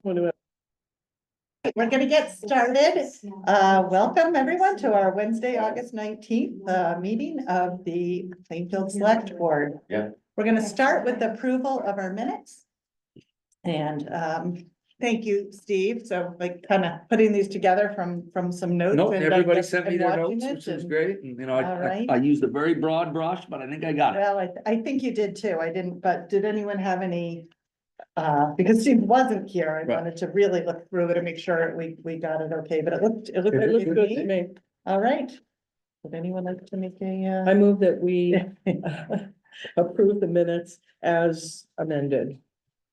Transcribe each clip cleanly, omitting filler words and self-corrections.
We're gonna get started. Welcome everyone to our Wednesday, August 19th, meeting of the Plainfield Select Board. Yeah. We're gonna start with the approval of our minutes. And, thank you, Steve. So like kind of putting these together from some notes. No, and everybody digest- sent me and their watching notes, it which was and- great, and you know, All I right. used a very broad brush, but I think I got it. Well, I think you did too. I didn't, but did anyone have any? Because Steve wasn't here, I Right. wanted to really look through it and make sure we got it okay, but it looked It looked good Good to me. All right. Would anyone like to make a, I move that we approve the minutes as amended.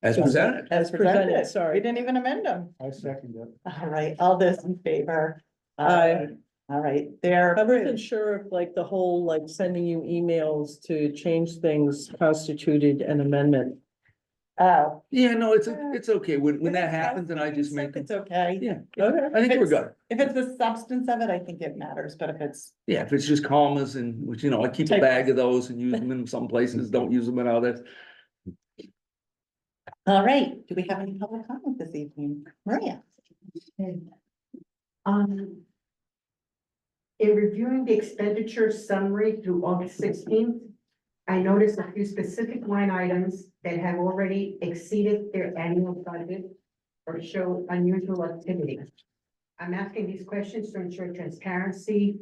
As presented. As presented, We sorry. didn't even amend them. I second it. All right, all those in favor? Aye. All right, they're I wasn't approved. sure if like the whole like sending you emails to change things constituted an amendment. Oh. Yeah, no, it's okay. When that happens, then I just make them. It's okay. Yeah, Okay. I think we're good. If it's the substance of it, I think it matters, but if it's, Yeah, if it's just commas and, which, you know, I keep a bag of those and use them in some places, don't use them in others. all right, do we have any public comment this evening? Maria? Um. In reviewing the expenditure summary through August 16th, I noticed a few specific line items that have already exceeded their annual budget or show unusual activity. I'm asking these questions to ensure transparency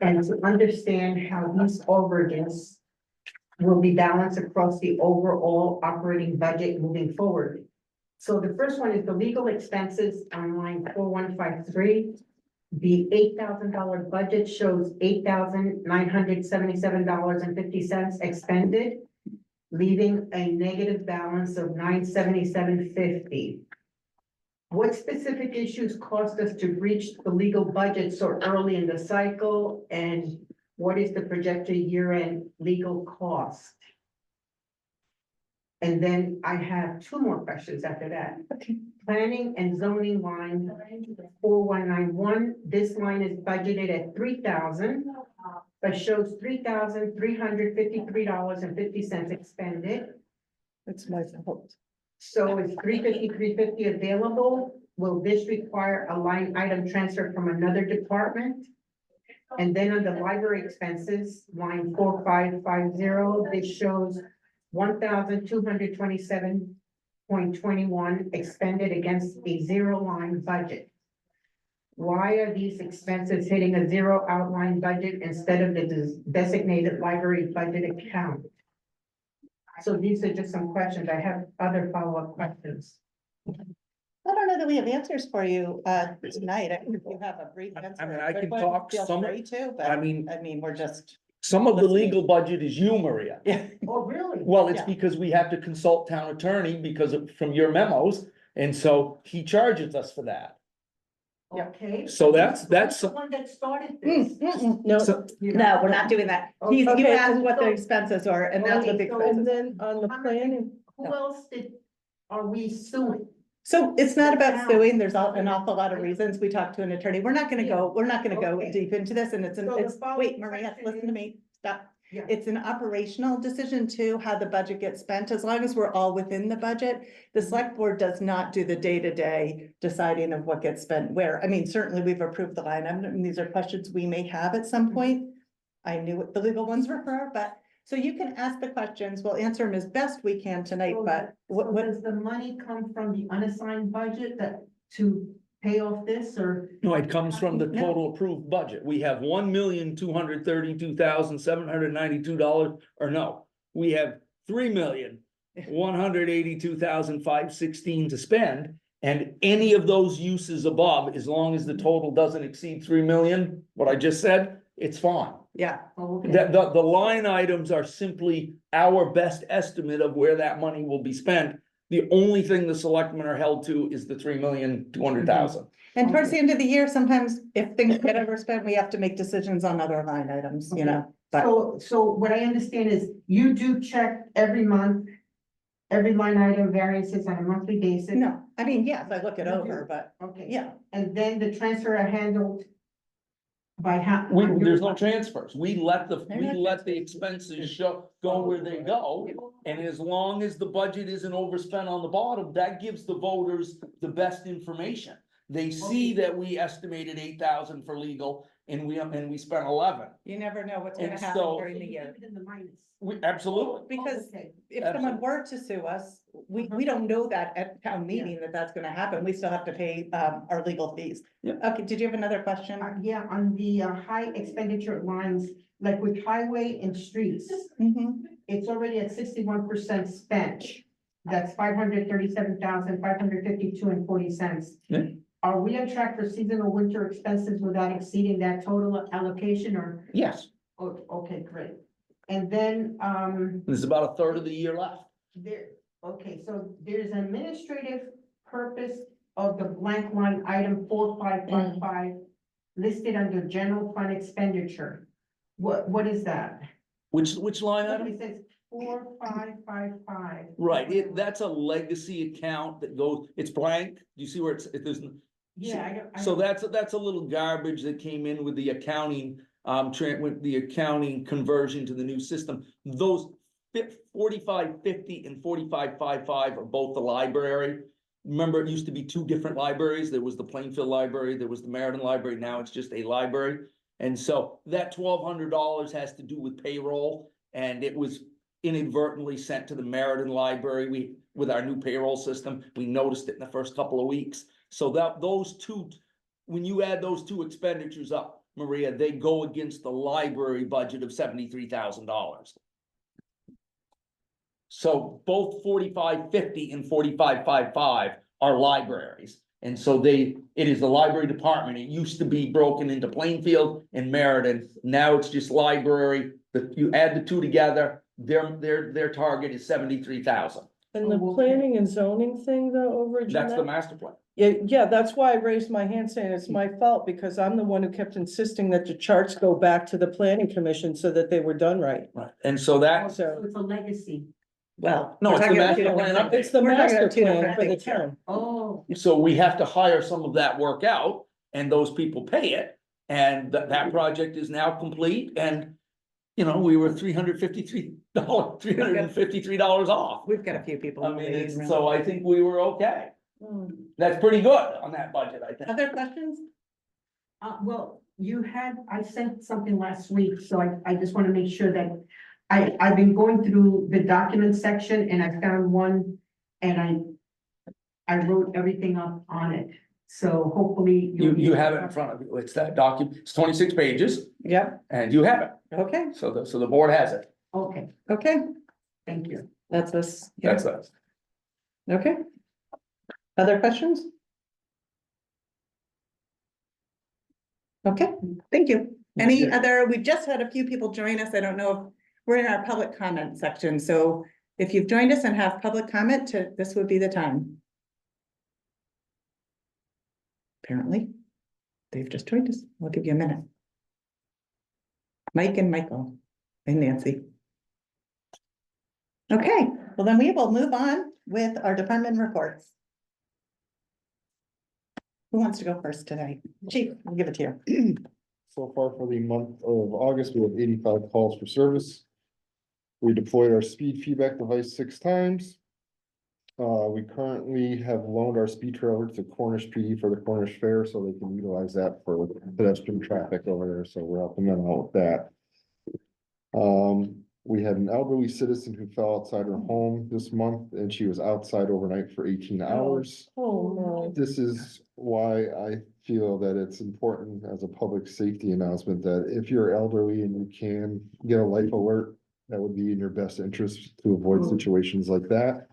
and to understand how these overages will be balanced across the overall operating budget moving forward. So the first one is the legal expenses on line 4153. The $8,000 budget shows $8,977.50 expended, leaving a negative balance of $977.50. What specific issues caused us to breach the legal budget so early in the cycle? And what is the projected year-end legal cost? And then I have two more questions after that. Okay. Planning and zoning line 4191, this line is budgeted at 3,000, but shows $3,353.50 expended. It's my fault. So is 350 available? Will this require a line item transfer from another department? And then on the library expenses, line 4550, this shows 1,227.21 expended against a zero line budget. Why are these expenses hitting a zero outline budget instead of the designated library budget account? So these are just some questions. I have other follow-up questions. I don't know that we have answers for you, tonight. I think you have a brief answer. I mean, I can But talk feel some- free to, but I mean, we're just, some of the Listening. legal budget is you, Maria. yeah. Oh, really? Well, it's Yeah. because we have to consult town attorney because of, from your memos, and so he charges us for that. Yeah. Okay. So that's- Who's the one that started this. No. So, You know? No, we're not doing that. He's, you Okay, asked what the so- expenses are, and that's what the Okay, so- expenses. And then on the planning, Who else are we suing? So it's not The about town. suing, there's an awful lot of reasons, we talked to an attorney, we're not gonna go Okay. deep into this, and it's, So the it's, follow-up wait, Maria, question listen to is- me, stop. Yeah. It's an operational decision too, how the budget gets spent, as long as we're all within the budget. The select board does not do the day-to-day deciding of what gets spent where, I mean, certainly we've approved the line, item, and these are questions we may have at some point. I knew what the legal ones were for, but, so you can ask the questions, we'll answer them as best we can tonight, but So does the money come from the unassigned budget to pay off this or? no, it comes from the No. total approved budget. We have $1,232,792, or no, we have $3,182,516 to spend. And any of those uses above, as long as the total doesn't exceed 3 million, what I just said, it's fine. yeah. Oh, okay. The line items are simply our best estimate of where that money will be spent. The only thing the selectmen are held to is the 3,200,000. And towards the end of the year, sometimes if things get overspent, we have to make decisions on other line items, you know, but So what I understand is you do check every month, every line item variances on a monthly basis. no, I mean, yes, I look it over, but Okay. yeah. And then the transfer are handled By how? There's no transfers. We let the They're not expenses go where they go. And as long as the budget isn't overspent on the bottom, that gives the voters the best information. They see that we estimated 8,000 for legal and we spent 11. You never know what's gonna And happen so- during the year. In the minus. We, absolutely. Because Okay. if someone were to sue us, we don't know that at town meeting that that's gonna happen. We still have to pay, our legal fees. Yeah. Okay, did you have another question? Yeah, on the high expenditure lines, like with highway and streets, Mhm. it's already at 61% spent. That's 537,552.40. Yeah. Are we on track for seasonal winter expenses without exceeding that total allocation or, Yes, oh, okay, great. And then, there's about a third of the year left. there, okay, so there's an administrative purpose of the blank line item 4555 listed under general fund expenditure. What is that? Which line item? It says 4555. Right, that's a legacy account that goes, it's blank. Do you see where there's, Yeah. so that's a little garbage that came in with the accounting, with the accounting conversion to the new system. Those 4550 and 4555 are both the library. Remember, it used to be two different libraries. There was the Plainfield Library, there was the Meriden Library, now it's just a library. And so that $1,200 has to do with payroll, and it was inadvertently sent to the Meriden Library. With our new payroll system, we noticed it in the first couple of weeks. So those two, when you add those two expenditures up, Maria, they go against the library budget of $73,000. So both 4550 and 4555 are libraries. And so it is the library department. It used to be broken into Plainfield and Meriden. Now it's just library. You add the two together, their target is 73,000. And the Oh, okay. planning and zoning thing, the overage. in That's the that? master plan. Yeah, that's why I raised my hand saying it's my fault, because I'm the one who kept insisting that the charts go back to the planning commission so that they were done right. Right. And so that, So it's a legacy. Well. No, we're it's the talking about master two plan different update. things. It's the We're talking master about two plan different for the things here. town. Oh, so we have to hire some of that work out, and those people pay it. And that project is now complete, and, you know, we were $353 off. We've got a few people. I mean, waiting around. so I think we were okay. Hmm. That's pretty good on that budget, I think. Other questions? well, I sent something last week, so I just want to make sure that I've been going through the document section and I found one and I wrote everything up on it. So hopefully. You have it in front of you. It's that document. It's 26 pages, Yep, and you have it. okay, So the board has it. Okay, okay, thank you. that's us. That's us. Okay. Other questions? Okay, thank you. Any other, we just had a few people join us. I don't know if we're in our public comment section, so if you've joined us and have public comment, this would be the time. Apparently, they've just joined us. I'll give you a minute. Mike and Michael and Nancy. Okay, well then we will move on with our department reports. Who wants to go first today? Chief, I'll give it to you. So far for the month of August, we have 85 calls for service. We deployed our speed feedback device 6 times. We currently have loaned our speed trailer to Cornish PD for the Cornish Fair, so they can utilize that for pedestrian traffic over there, so we're helping them out with that. We had an elderly citizen who fell outside her home this month, and she was outside overnight for 18 hours. Oh, This is why I feel that it's important as a public safety announcement that if you're elderly and you can get a life alert, that would be in your best interest to avoid situations like that.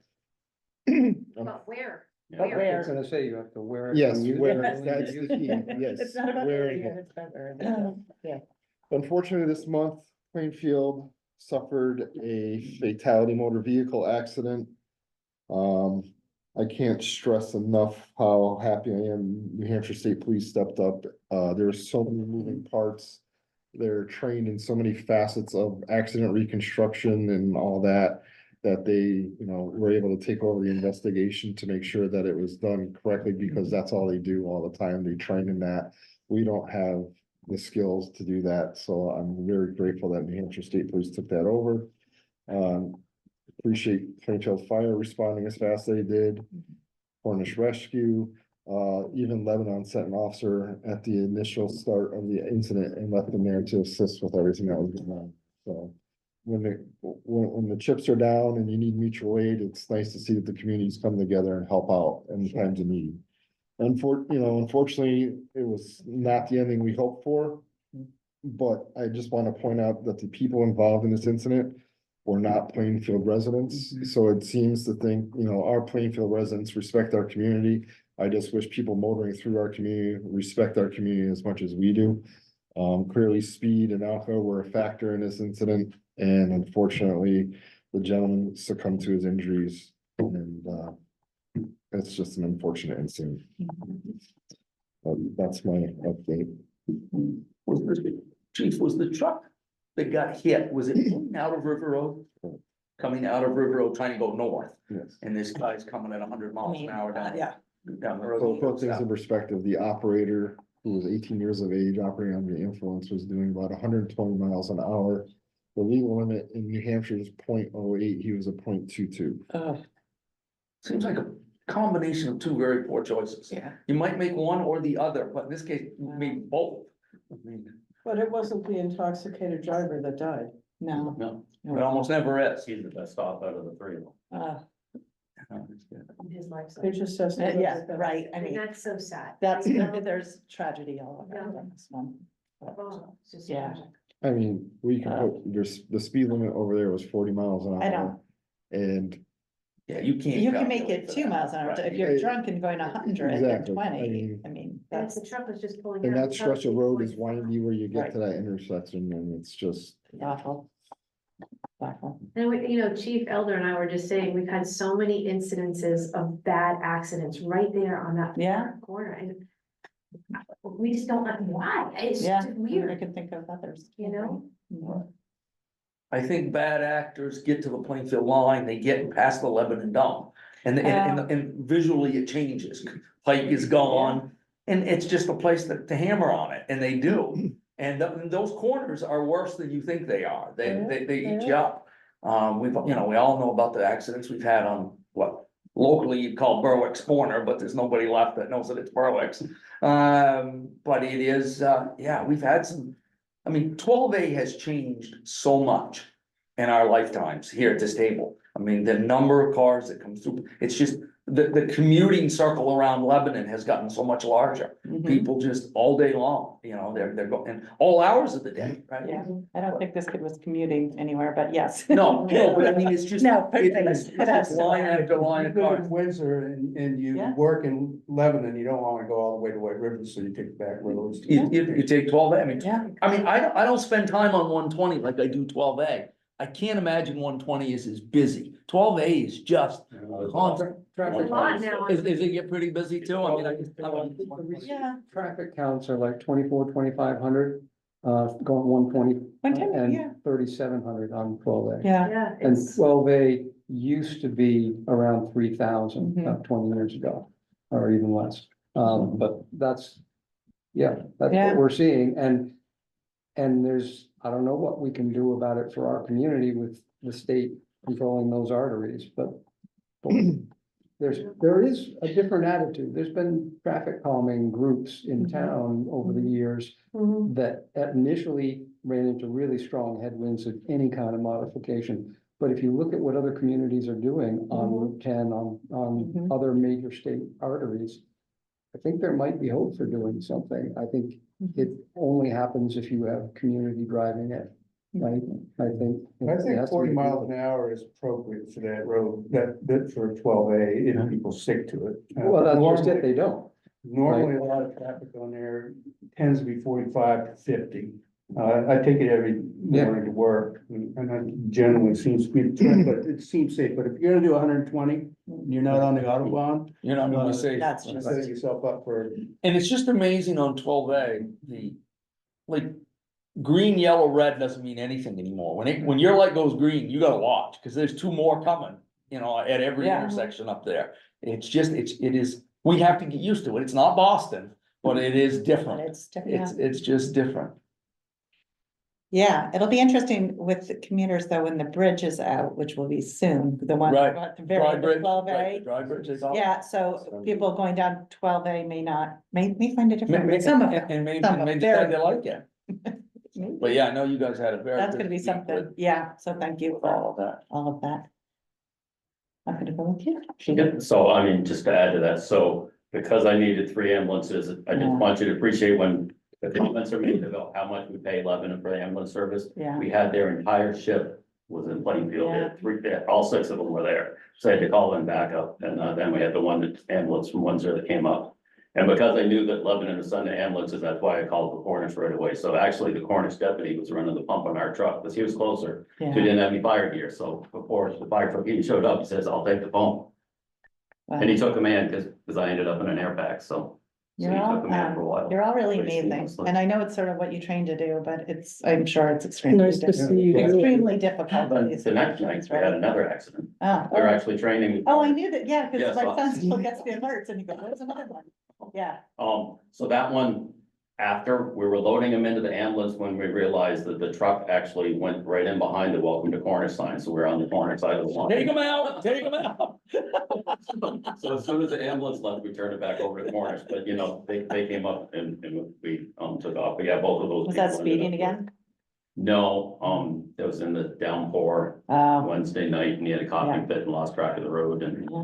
But where? But where? I was gonna say, you have to wear it. Yes, when you- where, when you that's use the it. key, yes. It's not about. wearing the it. it's better. Yeah. Unfortunately, this month, Plainfield suffered a fatality motor vehicle accident. I can't stress enough how happy I am New Hampshire State Police stepped up. There's so many moving parts. They're trained in so many facets of accident reconstruction and all that, that they, were able to take over the investigation to make sure that it was done correctly, because that's all they do all the time. They train in that. We don't have the skills to do that, so I'm very grateful that New Hampshire State Police took that over. Appreciate Plainfield Fire responding as fast as they did, Cornish Rescue, even Lebanon sent an officer at the initial start of the incident and left them there to assist with everything that was going on, so. When the chips are down and you need mutual aid, it's nice to see that the communities come together and help out in times of need. Unfortunately, it was not the ending we hoped for. But I just want to point out that the people involved in this incident were not Plainfield residents. So it seems to think, our Plainfield residents respect our community. I just wish people motoring through our community respect our community as much as we do. Clearly speed and alcohol were a factor in this incident, and unfortunately, the gentleman succumbed to his injuries, and it's just an unfortunate incident. That's my update. Chief, was the truck that got hit, was it coming out of River Road? Coming out of River Road, trying to go north, Yes. and this guy's coming at 100 miles an hour down, Yeah, down the So to put road. things in perspective, the operator, who was 18 years of age, operating under the influence, was doing about 120 miles an hour. The legal limit in New Hampshire is 0.08, he was a 0.22. Seems like a combination of two very poor choices. yeah. You might make one or the other, but in this case, maybe both. I mean, But it wasn't the intoxicated driver that died. No. no, it almost never is. He's the best off out of the three of them. His life's. It just says. Yeah, right, I And mean, that's so sad. that's, You know? there's tragedy all around on this one. Oh, it's just Yeah. tragic. I mean, we can put, there's, the speed limit over there was 40 miles an hour. I know. And Yeah, you can't. You can make calculate it for 2 that. miles an hour, Right. if you're drunk and going 100 and Exactly, 20, I mean, And if that's the truck was just pulling. and out, that it's stretch of probably road is 45. windy where you get Right. to that intersection, and it's just. awful. Awful. And Chief Elder and I were just saying, we've had so many incidences of bad accidents right there on that Yeah. corner, and we just don't know why, it's Yeah, just I weird, can think of others. you know? Mhm. I think bad actors get to the Plainfield line, they get past the Lebanon dump. And visually it changes, Pike is gone, and it's just a place to hammer on it, and they do. And those corners are worse than you think they are, they eat you up. We all know about the accidents we've had on, what, locally you'd call Berwick's Corner, but there's nobody left that knows that it's Berwick's. But it is, we've had some, 12A has changed so much in our lifetimes here at this table. The number of cars that come through, it's just, the commuting circle around Lebanon has gotten so much larger. Mhm. People just all day long, they're going, all hours of the day, right? Yeah, I don't think this kid was commuting anywhere, but yes. No, but it's just. No, but It's it has to line work. after line of You live cars. in Windsor and you Yeah. work in Lebanon, you don't wanna go all the way to White River, so you take back roads. You take 12A, Yeah. I don't spend time on 120 like I do 12A. I can't imagine 120 is as busy. 12A is just constant. It's a lot now. Is it get pretty busy too? Yeah. Traffic counts are like 2,500, going 120 110, yeah. and 3,700 on 12A. Yeah. Yeah, And it's, 12A used to be around 3,000, Mhm. 20 years ago, or even less. But that's Yeah. what we're seeing, and there's, I don't know what we can do about it for our community with the state controlling those arteries, but there is a different attitude. There's been traffic calming groups in town over the years Mhm. that initially ran into really strong headwinds of any kind of modification. But if you look at what other communities are doing on Route 10, on Mhm. other major state arteries, I think there might be hope for doing something. I think it only happens if you have community driving it, right? I think. I it think has to 40 be- miles an hour is appropriate for that road, that for 12A, if people stick to it. Well, that's just Normally- it, they don't. Normally, a lot of traffic on there tends to be 45 to 50. I take it every Yeah. morning to work, and that generally seems to be the trend, but it seems safe. But if you're gonna do 120, you're not on the Autobahn, You're not gonna be safe. That's you're just, setting yourself up for. And it's just amazing on 12A, like, green, yellow, red doesn't mean anything anymore. When your light goes green, you gotta watch, cause there's two more coming, at every Yeah. intersection up there. It's just, it is, we have to get used to it. It's not Boston, but it is But different. it's, yeah. It's just different. Yeah, it'll be interesting with the commuters though, when the bridge is out, which will be soon, the one Right. at the very Dry end bridge, of 12A. right, the dry bridge is out. Yeah, so people going down 12A may find it different, Maybe, some of them. and maybe, some of maybe them, decide they very like it. maybe. But yeah, I know you guys had a very. That's good gonna be week something, with yeah, so thank you for All of that. all of that. I'm gonna go with you. Yeah, so I mean, just to add to that, so because I needed 3 ambulances, I Yeah. just want you to appreciate when the comments are made about how much we pay Lebanon for the ambulance service. Yeah, We had their entire ship was in Plainfield, Yeah. all 6 of them were there, so I had to call in backup, and then we had the one ambulance from Windsor that came up. And because I knew that Lebanon was Sunday ambulances, that's why I called the Cornish right away, so actually the Cornish deputy was running the pump on our truck, because he was closer. We yeah. didn't have any fire gear, so before the fire truck even showed up, he says, I'll take the phone. And he Wow. took a man, because I ended up in an air pack, so. So he You're all, took a man for a while. you're all really Pretty amazing, seamlessly. and I know it's sort of what you trained to do, but I'm sure it's extremely, Nice to see you. extremely difficult. But these the next night, situations, we had right? another accident. Oh, We were actually training. oh, I knew that, yeah, Yeah, because my so- son still gets the alerts and he goes, there's another one. Yeah, So that one, after we were loading him into the ambulance, when we realized that the truck actually went right in behind the welcome to Cornish sign, so we're on the Cornish side of the line. Take them out, take them out. So as soon as the ambulance left, we turned it back over to Cornish, but you know, they came up and we took off, but yeah, both of those. was that people ended speeding up- again? No, it was in the downpour Oh, Wednesday night, and he had a coughing fit and lost track of the road, and Yeah.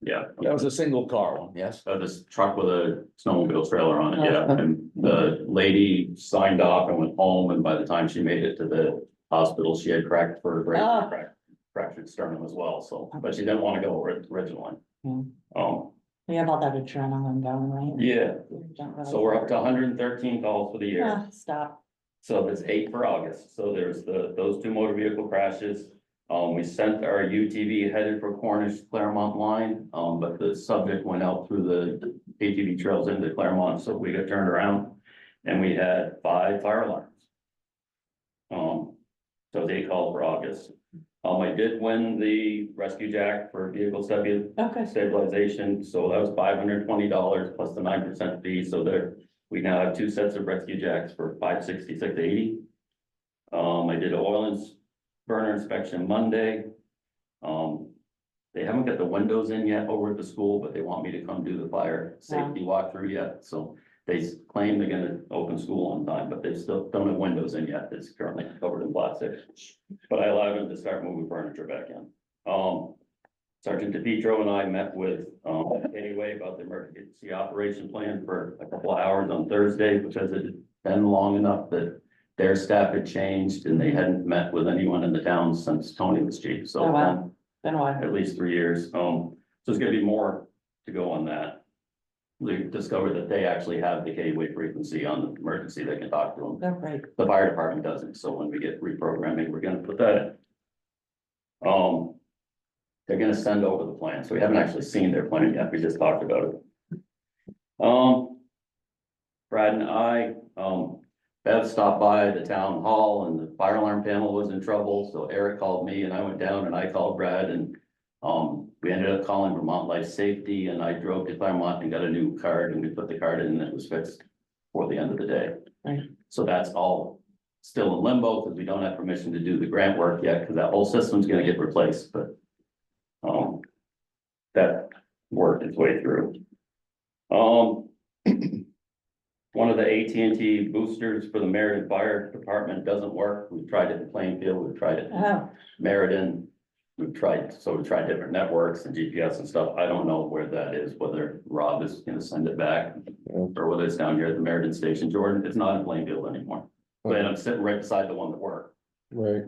yeah. That was a single car one, yes. This truck with a snowmobile trailer on it, yeah, Oh. and the lady signed off and went home, and by the time she made it to the hospital, she had cracked vertebrae, Oh. fractured sternum as well, so, but she didn't wanna go originally. Hmm. Um, we have all that adrenaline going, right? yeah, Don't really- so we're up to 113 calls for the year. Ah, stop. So there's 8 for August, so there's those 2 motor vehicle crashes. We sent our UTV headed for Cornish Claremont line, but the subject went out through the ATV trails into Claremont, so we got turned around. And we had 5 fire alarms. So they called for August. I did win the rescue jack for vehicle Okay. stabilization, so that was $520 plus the 9% fee, so we now have 2 sets of rescue jacks for $566.80. I did an oil and burner inspection Monday. They haven't got the windows in yet over at the school, but they want me to come do the fire safety walkthrough yet, so they claim they're gonna open school on time, but they still don't have windows in yet, it's currently covered in plastic. But I allowed them to start moving furniture back in. Sergeant DePietro and I met with, anyway, about the emergency operation plan for a couple of hours on Thursday, because it had been long enough that their staff had changed and they hadn't met with anyone in the town since Tony was chief, so. Oh, wow. Been a while. At least 3 years, so there's gonna be more to go on that. We discovered that they actually have the K-wave frequency on the emergency, they can talk to them. Oh, great. The fire department doesn't, so when we get reprogramming, we're gonna put that in. They're gonna send over the plan, so we haven't actually seen their plan yet, we just talked about it. Brad and I, Bev stopped by the town hall and the fire alarm panel was in trouble, so Eric called me and I went down and I called Brad and. We ended up calling Vermont Life Safety and I drove to Claremont and got a new card and we put the card in and it was fixed for the end of the day. Right. So that's all still in limbo because we don't have permission to do the grant work yet, because that whole system's gonna get replaced, but. That worked its way through. One of the AT&T boosters for the Meriden Fire Department doesn't work. We've tried it in Plainfield, we've tried it in Oh, Meriden. We tried different networks and GPS and stuff. I don't know where that is, whether Rob is gonna send it back. Or whether it's down here at the Meriden station, Jordan. It's not in Plainfield anymore. But I'm sitting right beside the one that worked. Right.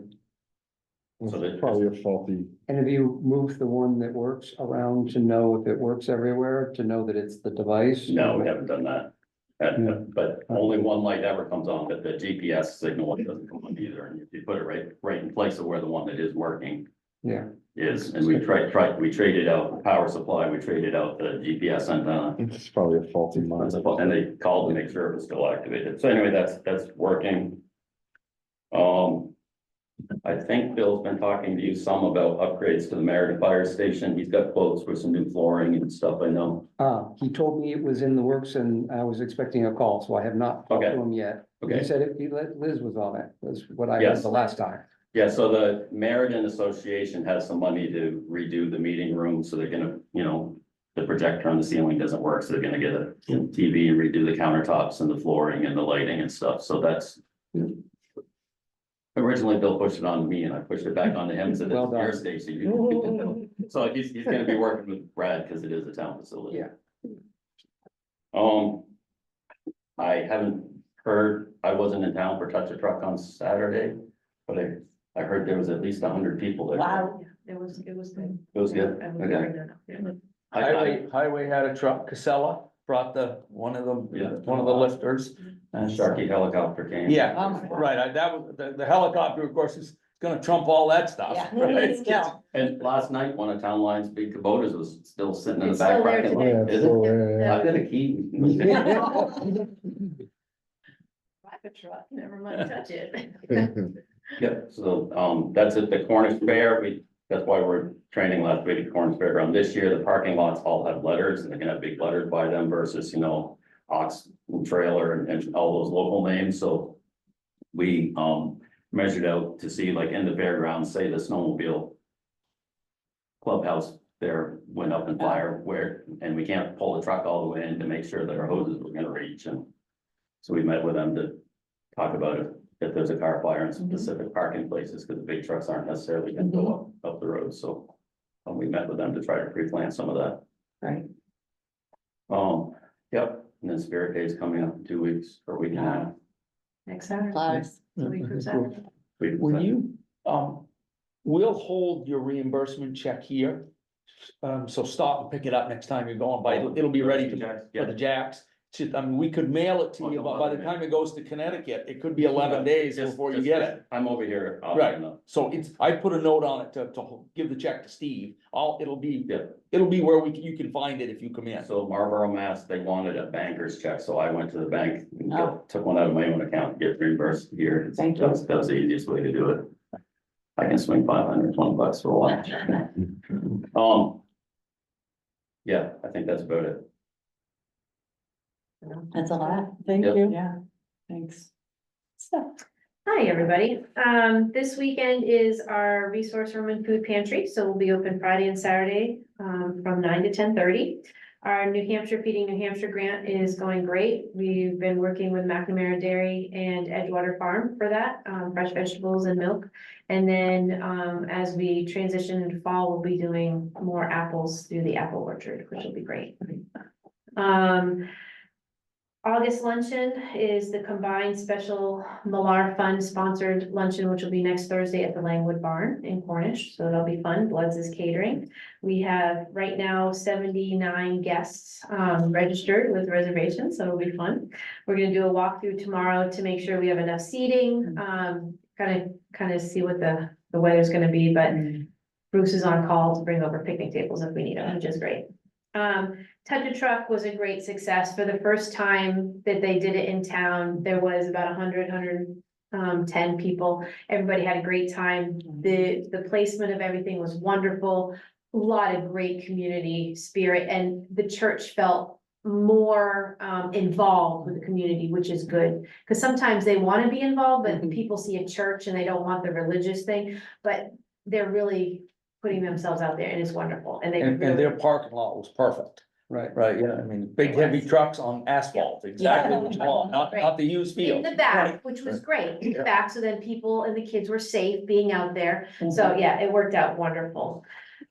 So that- It's probably a faulty, And have you moved the one that works around to know if it works everywhere, to know that it's the device? No, we haven't done that. Yeah. But only one light ever comes on, but the GPS signal doesn't come on either, and if you put it right in place of where the one that is working Yeah, is, and we we traded out the power supply, we traded out the GPS antenna. it's probably a faulty line. And they called to make sure it was still activated, so anyway, that's working. I I think Bill's been talking to you some about upgrades to the Meriden Fire Station. He's got quotes for some new flooring and stuff, I know. He told me it was in the works and I was expecting a call, so I have not talked to Okay. him yet. He Okay. said Liz was on it, was what I heard Yes. the last time. Yeah, so the Meriden Association has some money to redo the meeting room, so they're gonna, the projector on the ceiling doesn't work, so they're gonna get a TV and redo the countertops and the flooring and the lighting and stuff, so that's. Originally, Bill pushed it on me and I pushed it back onto him, so Well that's your done. station. So he's gonna be working with Brad, because it is a town facility. Yeah. I haven't heard, I wasn't in town for Touch a Truck on Saturday, but I heard there was at least 100 people there. Wow. It was good. It was good, I was okay. very good, yeah. Highway had a truck, Casella brought one of Yeah. the lifters. And Sharkey helicopter came. Yeah, Oh my God. right, that was, the helicopter, of course, is gonna trump all that stuff. Yeah. right? Still. And last night, one of Town Line's big Kubotas was still sitting in the It's back still there parking lot. today. Oh, yeah, Is so, it? yeah. I did a key. Private truck, never mind touch it. Yep, so, that's at the Cornish Fair, that's why we're training last week at Cornish Fairground. This year, the parking lots all have letters, and they can have big letters by them versus, Ox and Trailer and all those local names, so. We, measured out to see, like, in the fairgrounds, say the snowmobile clubhouse there went up in fire and we can't pull the truck all the way in to make sure that our hoses were gonna reach, and so we met with them to talk about it, if there's a car fire in specific parking places, because the big trucks aren't necessarily gonna go up the road, so. We met with them to try to pre-plan some of that. Right. Yep, and then Spirit Day is coming up in 2 weeks, or a week and a half. Next Saturday. Flies. So we cruise out. Will you, we'll hold your reimbursement check here. So stop and pick it up next time you're going by, it'll be ready for the jacks. We could mail it to you, but by the time it goes to Connecticut, it could be 11 days before you get it. I'm over here. Right. So I put a note on it to give the check to Steve, it'll be where you can find it if you come in. So Marlboro, Mass, they wanted a banker's check, so I went to the bank and took one out of my own account, to get reimbursed here. Thank you. That was the easiest way to do it. I can swing $520 for a while. Yeah, I think that's about it. That's a lot. Thank Yep. you. Yeah, thanks. So, Hi, everybody. This weekend is our resource room and food pantry, so we'll be open Friday and Saturday, from 9 to 10:30. Our New Hampshire Feeding New Hampshire grant is going great. We've been working with McNamara Dairy and Edgewater Farm for that, fresh vegetables and milk. And then, as we transition into fall, we'll be doing more apples through the apple orchard, which will be great. August luncheon is the combined special Millar Fund sponsored luncheon, which will be next Thursday at the Langwood Barn in Cornish, so that'll be fun. Bloods is catering. We have right now 79 guests registered with reservations, so it'll be fun. We're gonna do a walkthrough tomorrow to make sure we have enough seating, kind of see what the weather's gonna be, but Bruce is on call to bring over picnic tables if we need them, which is great. Touch a Truck was a great success. For the first time that they did it in town, there was about 110 people. Everybody had a great time. The placement of everything was wonderful. A lot of great community spirit, and the church felt more involved with the community, which is good. Because sometimes they want to be involved, but people see a church and they don't want the religious thing, but they're really putting themselves out there, and it's wonderful. And they And really- their parking lot was perfect. Right. Right, yeah, I mean, big heavy trucks on asphalt, exactly what you want, not the used in field. the back, which was great, in the back, so then people and the kids were safe being out there. Mm-hmm. So, yeah, it worked out wonderful.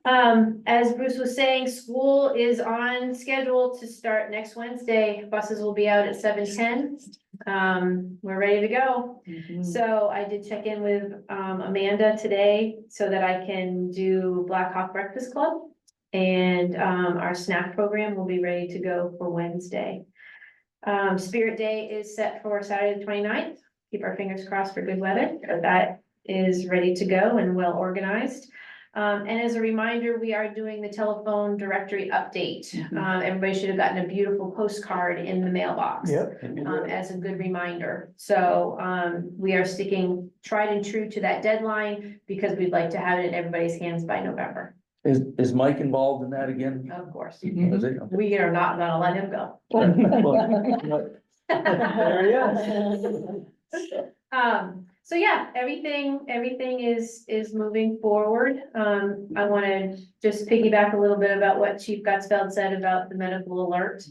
As Bruce was saying, school is on schedule to start next Wednesday. Buses will be out at 7:10. We're ready to go. So I did check in with Amanda today so that I can do Black Hawk Breakfast Club. And our snack program will be ready to go for Wednesday. Spirit Day is set for Saturday the 29th. Keep our fingers crossed for good weather, but that is ready to go and well organized. And as a reminder, we are doing the telephone directory update. Everybody should have gotten a beautiful postcard in the mailbox. As a good reminder. So, we are sticking tried and true to that deadline because we'd like to have it in everybody's hands by November, Is Mike involved in that again? of course. Is it? We are not gonna let him go. There he is. So yeah, everything is moving forward. I wanna just piggyback a little bit about what Chief Gutzfeld said about the medical alert.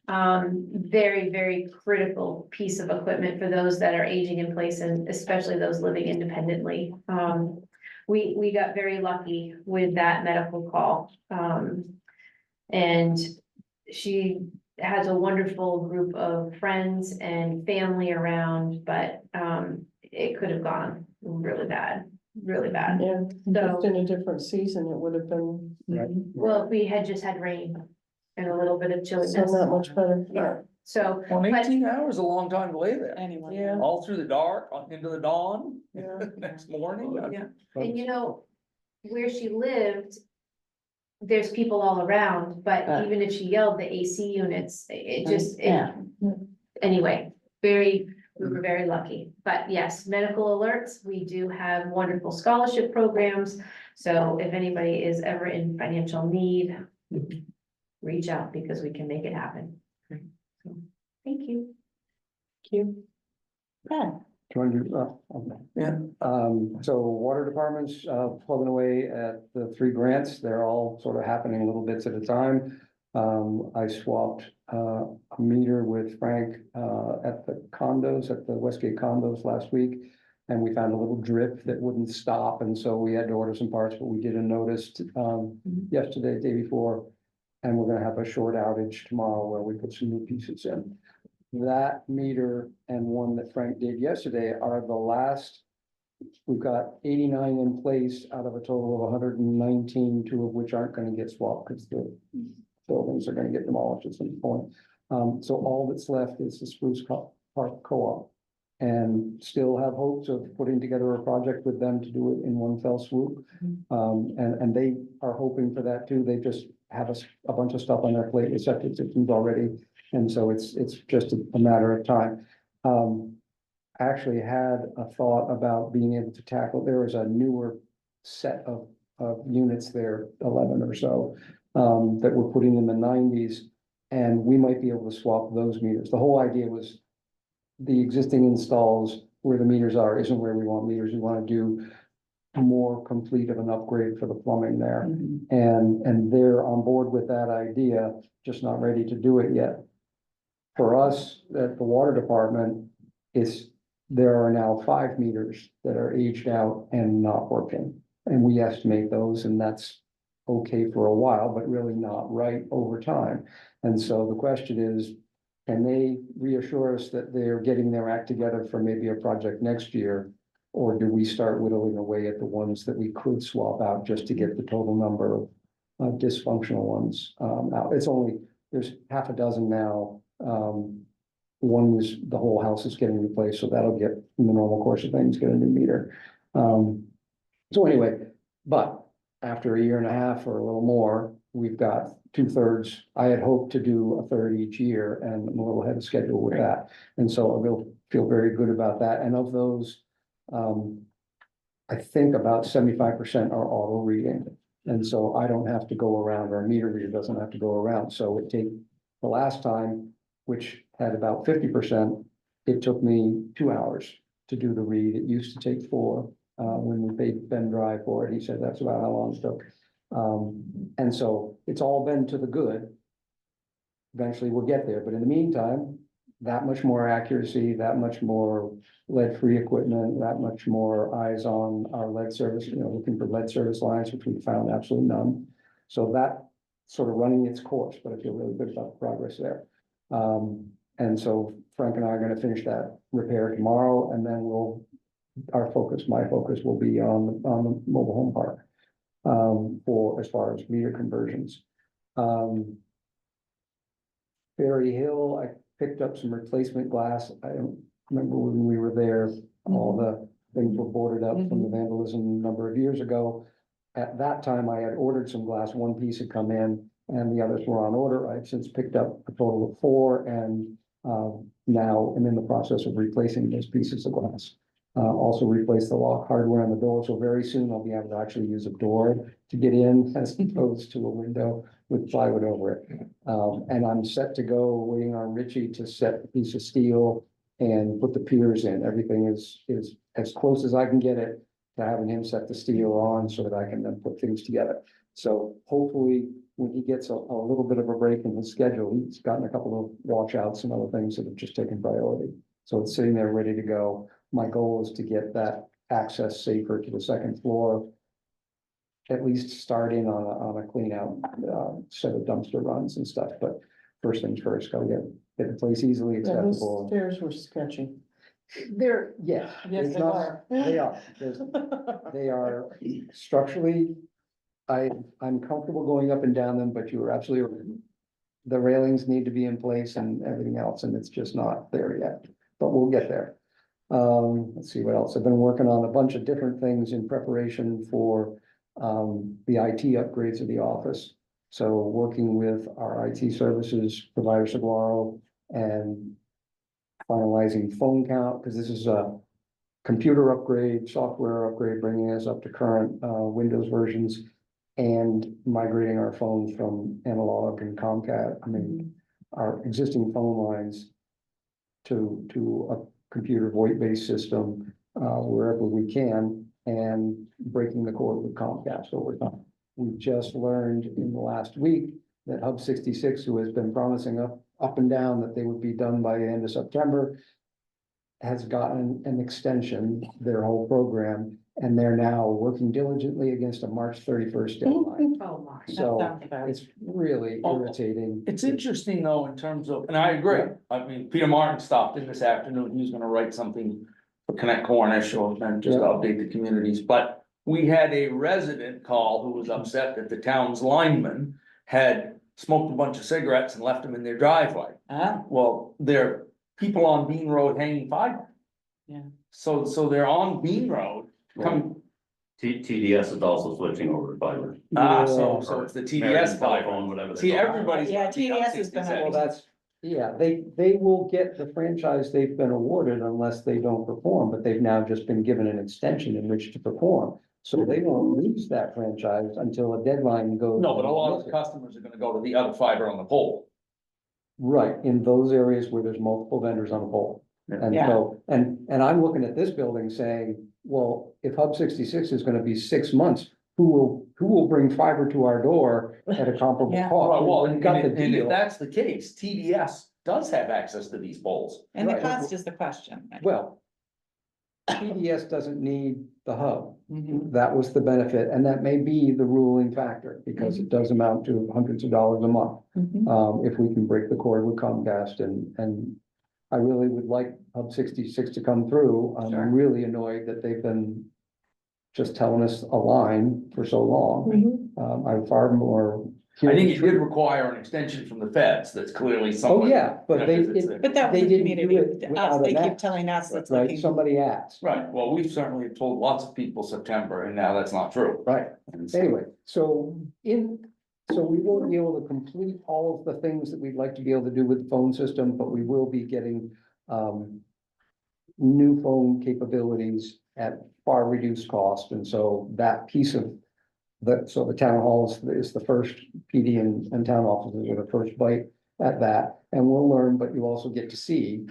Very, very critical piece of equipment for those that are aging in place and especially those living independently. We got very lucky with that medical call. And she has a wonderful group of friends and family around, but, it could have gone really bad, really bad. Yeah, just in a different season, it would have been. Right. Well, if we had just had rain and a little bit of So chilliness. not much better. Yeah, so, Well, but 18 hours is a long time to lay there. Anyone. Yeah. All through the dark, into the dawn, Yeah. next morning. Yeah. and you know, where she lived, there's people all around, but even if she yelled, the AC units, it just, anyway, we were very lucky. But yes, medical alerts, we do have wonderful scholarship programs. So if anybody is ever in financial need, reach out because we can make it happen. So, thank you. Join you, okay. Yeah. So water departments, plugging away at the 3 grants, they're all sort of happening little bits at a time. I swapped, a meter with Frank, at the condos, at the Westgate condos last week. And we found a little drip that wouldn't stop, and so we had to order some parts, but we did a notice, yesterday, day before. And we're gonna have a short outage tomorrow where we put some new pieces in. That meter and one that Frank did yesterday are the last. We've got 89 in place out of a total of 119, 2 of which aren't gonna get swapped because the buildings are gonna get demolished at some point. So all that's left is the Spruce Park Co-op. And still have hopes of putting together a project with them to do it in one fell swoop. And they are hoping for that too. They just have a bunch of stuff on their plate with septic systems already. And so it's just a matter of time. I actually had a thought about being able to tackle, there was a newer set of units there, 11 or so, that we're putting in the 90s. And we might be able to swap those meters. The whole idea was the existing installs where the meters are isn't where we want meters. We want to do more complete of an upgrade for the plumbing there. And they're on board with that idea, just not ready to do it yet. For us, at the water department, there are now 5 meters that are aged out and not working. And we estimate those, and that's okay for a while, but really not right over time. And so the question is, can they reassure us that they're getting their act together for maybe a project next year? Or do we start whittling away at the ones that we could swap out just to get the total number of dysfunctional ones out? There's half a dozen now. One is the whole house is getting replaced, so that'll get in the normal course of things, get a new meter. So anyway, but after a year and a half or a little more, we've got 2/3. I had hoped to do a third each year, and I'm a little ahead of schedule with that. And so I will feel very good about that. And of those, I think about 75% are auto reading. And so I don't have to go around, our meter reader doesn't have to go around. So the last time, which had about 50%, it took me 2 hours to do the read. It used to take 4. When we paid Ben Dry for it, he said that's about how long it took. And so it's all been to the good. Eventually we'll get there, but in the meantime, that much more accuracy, that much more lead-free equipment, that much more eyes on our lead service, looking for lead service lines, which we found absolutely none. So that sort of running its course, but I feel really good about the progress there. And so Frank and I are gonna finish that repair tomorrow, and then my focus will be on the mobile home park. For as far as meter conversions. Berry Hill, I picked up some replacement glass. I don't remember when we were there, all the things were boarded up from the vandalism a number of years ago. at that time, I had ordered some glass, one piece had come in, and the others were on order. I've since picked up a total of 4, and now I'm in the process of replacing those pieces of glass. Also replace the lock hardware on the door, so very soon I'll be able to actually use a door to get in as opposed to a window with plywood over it. And I'm set to go, waiting on Richie to set the piece of steel and put the piers in. Everything is as close as I can get it to having him set the steel on so that I can then put things together. So hopefully, when he gets a little bit of a break in his schedule, he's gotten a couple of washouts and other things that have just taken priority. So it's sitting there ready to go. My goal is to get that access safer to the second floor. At least starting on a clean out, set of dumpster runs and stuff, but first things first, gotta get the place easily Yeah, those accessible. stairs were sketchy. They're, yeah. Yes, it's they not- are. They are. They are structurally, I'm comfortable going up and down them, but you are absolutely right. The railings need to be in place and everything else, and it's just not there yet, but we'll get there. Let's see what else. I've been working on a bunch of different things in preparation for the IT upgrades of the office. So working with our IT services provider Saguaro and finalizing phone count, because this is a computer upgrade, software upgrade, bringing us up to current Windows versions and migrating our phones from analog and Comcast, our existing phone lines to a computer VoIP-based system wherever we can, and breaking the cord with Comcast over time. We just learned in the last week that Hub 66, who has been promising up and down that they would be done by the end of September, has gotten an extension, their whole program, and they're now working diligently against a March 31st deadline. Oh, my. So sounds bad. it's really irritating. It's interesting though, in terms of, and I agree, I mean, Peter Martin stopped in this afternoon, he was gonna write something for Connect Cornish or then just Yeah. update the communities, but we had a resident call who was upset that the town's lineman had smoked a bunch of cigarettes and left them in their driveway. Ah, Well, they're people on Bean Road hanging fiber. Yeah. So they're on Bean Road, come, TDS is also switching over to fiber. so it's the TDS American fiber. Telephone, whatever. they See, call it. everybody's. Yeah, TDS has been Well, a- that's, yeah, they will get the franchise they've been awarded unless they don't perform, but they've now just been given an extension in which to perform. So they won't lose that franchise until a deadline goes. No, but a lot of the customers are gonna go to the other fiber on the pole. Right, in those areas where there's multiple vendors on the pole. And Yeah. so, and I'm looking at this building saying, well, if Hub 66 is gonna be 6 months, who will bring fiber to our door at a comparable Yeah. cost? Well, We've and got the and if deal. that's the case, TDS does have access to these poles. and the Right. cost is the question. Well, TDS doesn't need the hub. Mhm. That was the benefit, and that may be the ruling factor, because it does amount to hundreds of dollars a month. Mhm. If we can break the cord with Comcast, and I really would like Hub 66 to come through. Sure. I'm really annoyed that they've been just telling us a line for so long. Mhm. I'm far more. I think it did require an extension from the feds, that's clearly Oh, something. yeah, but they, Because it's it- But that was They the didn't do community, it us, without they an keep act. telling us it's right, looking. somebody asked. Right, well, we've certainly told lots of people September, and now that's not true. Right. And so- Anyway, so we won't be able to complete all of the things that we'd like to be able to do with the phone system, but we will be getting new phone capabilities at far reduced cost, and so that piece of the town halls is the first PD and town offices are the first bite at that, and we'll learn, but you also get to see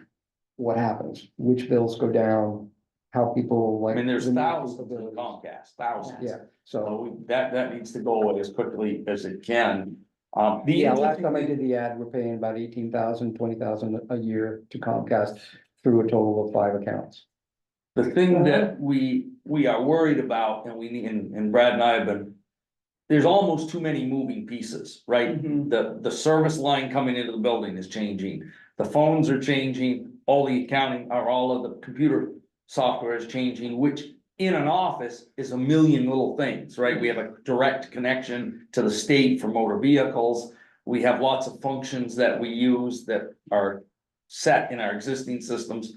what happens, which bills go down, how people I like. mean, there's the new thousands in capabilities. Comcast, thousands. Yeah, So so. that needs to go away as quickly as it can. The Yeah, last interesting time I thing- did the ad, we're paying about 18,000, 20,000 a year to Comcast through a total of 5 accounts. The thing that we are worried about, and we need, and Brad and I have been. There's almost too many moving pieces, right? Mhm. The service line coming into the building is changing, the phones are changing, all the accounting, or all of the computer software is changing, which. In an office is a million little things, right? We have a direct connection to the state for motor vehicles. We have lots of functions that we use that are set in our existing systems.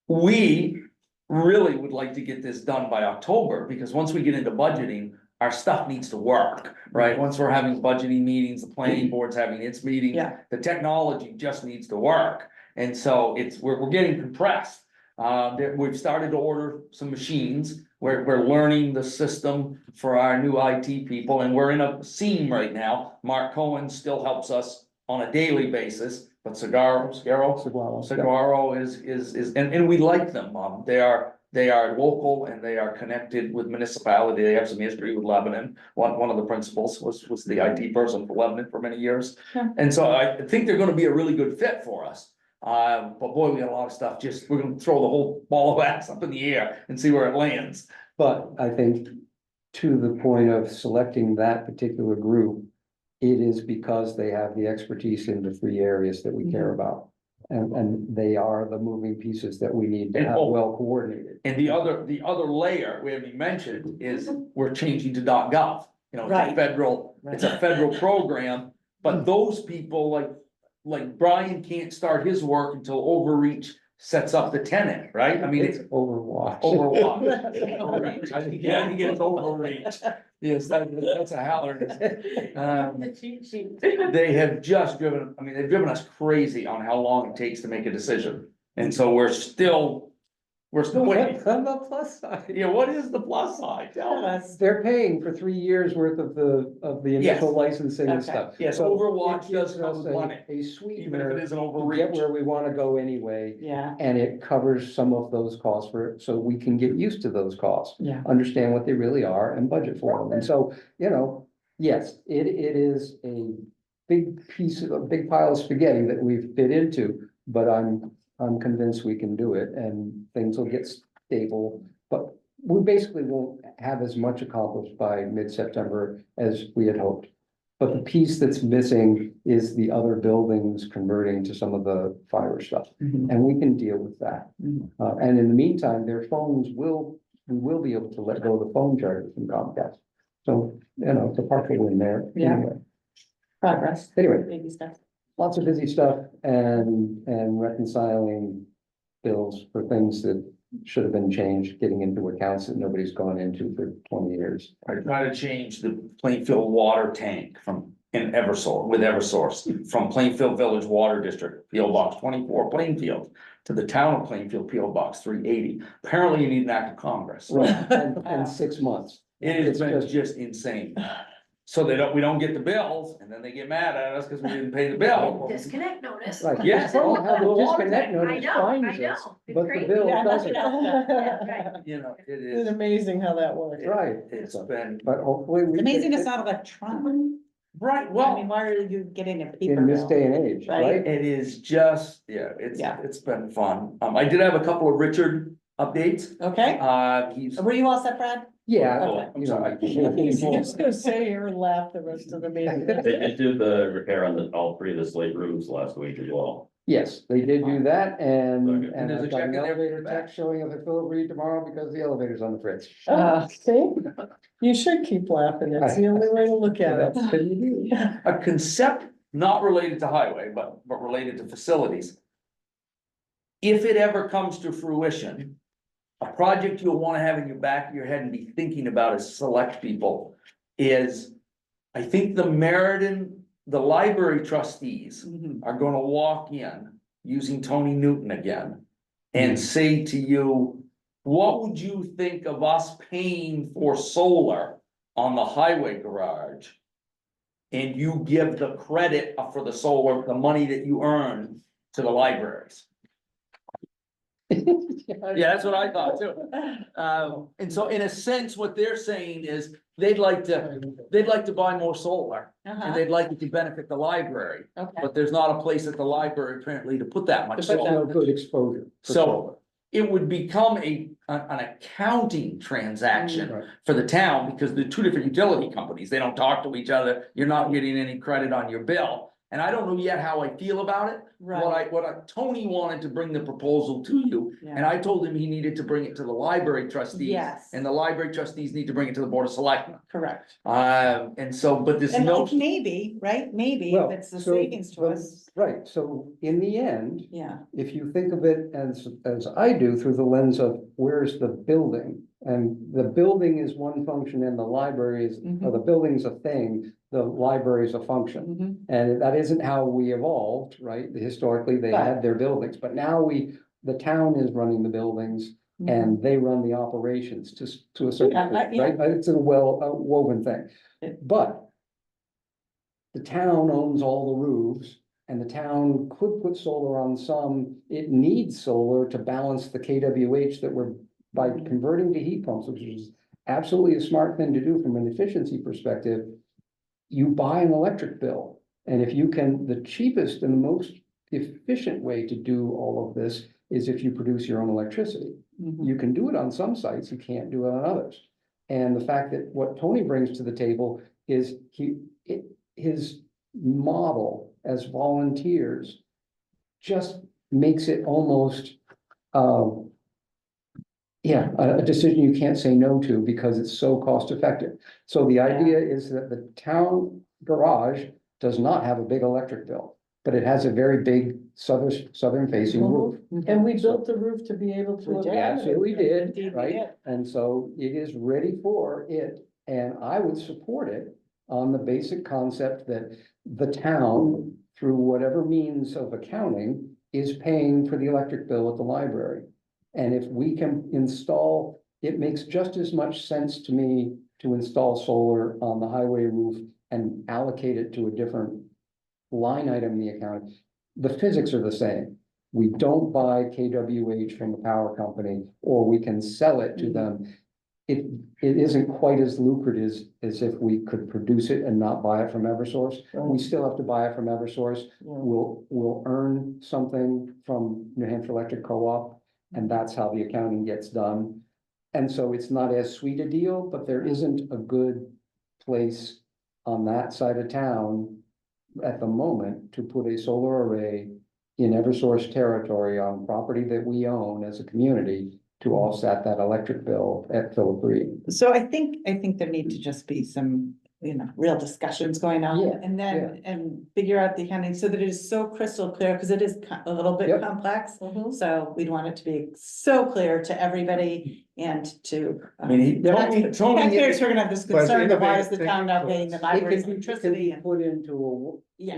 We really would like to get this done by October, because once we get into budgeting, our stuff needs to work, right? Once we're having budgeting meetings, the planning board's having its meetings. Yeah. The technology just needs to work, and so we're getting compressed. We've started to order some machines, we're learning the system for our new IT people, and we're in a seam right now. Mark Cohen still helps us on a daily basis, but Saguaro and we like them, they are local and they are connected with municipality, they have some history with Lebanon. One of the principals was the IT person for Lebanon for many years. Yeah. And so I think they're gonna be a really good fit for us. But boy, we got a lot of stuff, we're gonna throw the whole ball of wax up in the air and see where it lands. But I think to the point of selecting that particular group, it is because they have the expertise in the three areas that we care about. And they are the moving pieces that we need to And have oh, well coordinated. And the other layer we haven't even mentioned is we're changing to .gov. You know, it's a Right. it's a federal program, but those people like Brian can't start his work until Overreach sets up the tenant, right? I mean, It's it's Overwatch. Overreach. I think it's Overreach. Yes, that's a howler. They have just they've driven us crazy on how long it takes to make a decision. And so we're still waiting. On the plus side. Yeah, what is the plus side? Tell us. They're paying for 3 years worth of the Yes. initial licensing and Okay. stuff. Yes, So Overwatch it gives does come us with money, a even if sweetener it isn't to get Overreach. where we wanna go anyway. Yeah, And it covers some of those costs so we can get used to those costs. Yeah. Understand what they really are and budget for them. And so, yes, it is a big big pile of spaghetti that we've fit into, but I'm convinced we can do it and things will get stable. But we basically won't have as much accomplished by mid-September as we had hoped. But the piece that's missing is the other buildings converting to some of the fiber stuff, and we can deal with that. And in the meantime, we will be able to let go of the phone charges from Comcast. So, it's a partial win there. Yeah. Anyway. Progress. Anyway, baby stuff. lots of busy stuff and reconciling bills for things that should have been changed, getting into accounts that nobody's gone into for 20 years. I try to change the Plainfield water tank with Eversource, from Plainfield Village Water District, PO Box 24 Plainfield, to the town of Plainfield, PO Box 380. Apparently you need an act of Congress. Right, and 6 months. It has It's been just- just insane. So we don't get the bills, and then they get mad at us because we didn't pay the bill. Disconnect notice. Right. Yes. Well, how the Water disconnect tank. notice finds us, It's but the crazy. bill Yeah, doesn't. Yeah, right. You know, it It's is, amazing how that works. Right. it's been, But hopefully. we Amazing fix it's it not electronic. right, I well, mean, why are you getting a paper In this bill? day and age, Right. right? it is just, it's been fun. I did have a couple of Richard updates. Okay, He's. were you all set, Brad? Yeah. Oh, I'm sorry. I'm just gonna sit here and laugh the rest of the meeting. They did do the repair on all three of the slate roofs last week as well. Yes, they did do that and, Okay. and There's a I've got check an in there for elevator the back. text showing up at Philip Reed tomorrow because the elevator's on the fritz. See, you should keep laughing. It's the only way to look at it. That's what you do. A concept not related to highway, but related to facilities. If it ever comes to fruition, a project you'll wanna have in your back of your head and be thinking about as select people is, I think the library trustees are gonna walk in, using Tony Newton again, and say to you, what would you think of us paying for solar on the highway garage? And you give the credit for the solar, the money that you earn to the libraries. Yeah, that's what I thought too. And so in a sense, what they're saying is they'd like to buy more solar and Uh-huh, they'd like it to benefit the library. okay. But there's not a place at the library apparently to put that much But no solar. good exposure. for So- solar. It would become an accounting transaction Right. for the town because they're two different utility companies. They don't talk to each other. You're not getting any credit on your bill. And I don't know yet how I feel about it. Right, Tony wanted to bring the proposal to you, and yeah, I told him he needed to bring it to the library trustees. Yes. And the library trustees need to bring it to the board of selectmen. correct. And so, but there's And no, it's maybe, right, maybe Well, if it's the so savings to the- us, Right, so in the end, yeah, if you think of it as I do through the lens of where's the building And the building is one function and the library is, or the building's a thing, the library is a function. Mhm. And that isn't how we evolved, right? Historically, they had their buildings, but now the town is running the buildings and they run the operations to a certain, Yeah, degree, right? It's a woven thing. But the town owns all the roofs and the town could put solar on some. It needs solar to balance the KWH that we're, by converting to heat pumps, which is absolutely a smart thing to do from an efficiency perspective. You buy an electric bill, and if you can, the cheapest and the most efficient way to do all of this is if you produce your own electricity. You can do it on some sites, you can't do it on others. And the fact that what Tony brings to the table is his model as volunteers just makes it almost, a decision you can't say no to because it's so cost effective. So the idea is that the town garage does not have a big electric bill, but it has a very big southern facing roof. And we built the roof to be able to. We did. We absolutely did, Indeed, we right? did. And so it is ready for it, and I would support it on the basic concept that the town, through whatever means of accounting, is paying for the electric bill at the library. And if we can install, it makes just as much sense to me to install solar on the highway roof and allocate it to a different line item in the account. The physics are the same. We don't buy KWH from the power company, or we can sell it to them. It isn't quite as lucrative as if we could produce it and not buy it from Eversource. We still have to buy it from Eversource. We'll earn something from New Hampshire Electric Co-op, and that's how the accounting gets done. And so it's not as sweet a deal, but there isn't a good place on that side of town at the moment to put a solar array in Eversource territory on property that we own as a community to offset that electric bill at Philip Reed. So I think there need to just be some, real discussions going on. Yeah, And then, and figure out the accounting so that it is so crystal clear, because it is a little bit Yep. complex. So we'd want it to be so clear to everybody and to. I mean, Tony. Taxpayers who are gonna have this But at the concern, end of of why it, is the think- town now paying the It library's can be electricity and, put into yeah.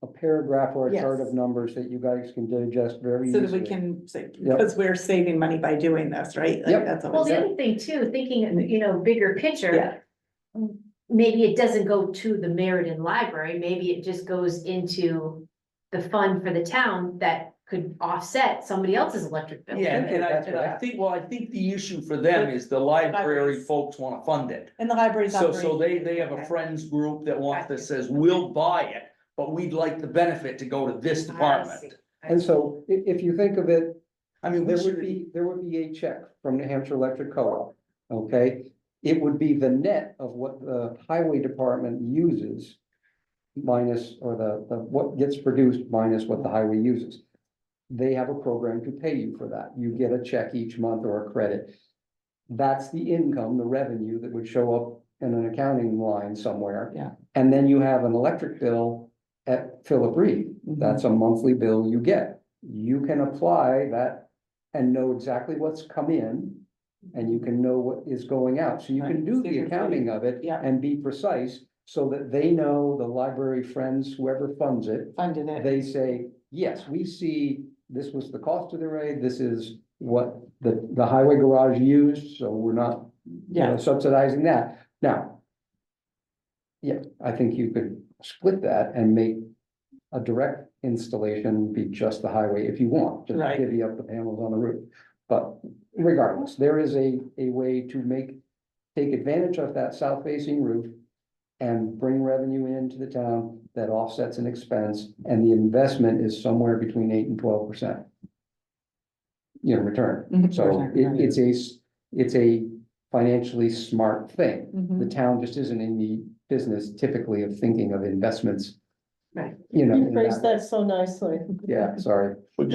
a paragraph or a chart Yes. of numbers that you guys can digest very So easily. that we can say, Yep. because we're saving money by doing this, right? Like, Yep. that's Well, always the it. other thing too, thinking, bigger picture. Yeah. Maybe it doesn't go to the Meriden Library, maybe it just goes into the fund for the town that could offset somebody else's electric bill. Yeah, and That's I right. think the issue for them is the library Libraries. folks wanna fund it. And the library's So operating. they have a Okay. friends group that wants, that Gotcha. says, we'll buy it, but we'd like the benefit to go to this I see. department. And so if you think of it, I mean, we there would should, be a check from New Hampshire Electric Co-op, okay? It would be the net of what the highway department uses minus, or the what gets produced minus what the highway uses. They have a program to pay you for that. You get a check each month or a credit. That's the income, the revenue that would show up in an accounting line somewhere. Yeah. And then you have an electric bill at Philip Reed. That's a monthly bill you get. You can apply that and know exactly what's come in, and you can know what is going out. So you can Right. do So the you're accounting of it Yeah. and be precise so that they know, the library friends, whoever funds it, Funded it. they say, yes, we see this was the cost of the raid, this is what the highway garage used, so we're not, Yeah. subsidizing that. Now, yeah, I think you could split that and make a direct installation be just the highway if you want, just Right. divvy up the panels on the roof. But regardless, there is a way to take advantage of that south facing roof and bring revenue into the town that offsets an expense, and the investment is somewhere between 8% and 12%. Return. Mhm. So Return, it's a financially smart thing. The Mhm. town just isn't in the business typically of thinking of investments. Right. You in phrased way. that so nicely. Yeah, sorry. so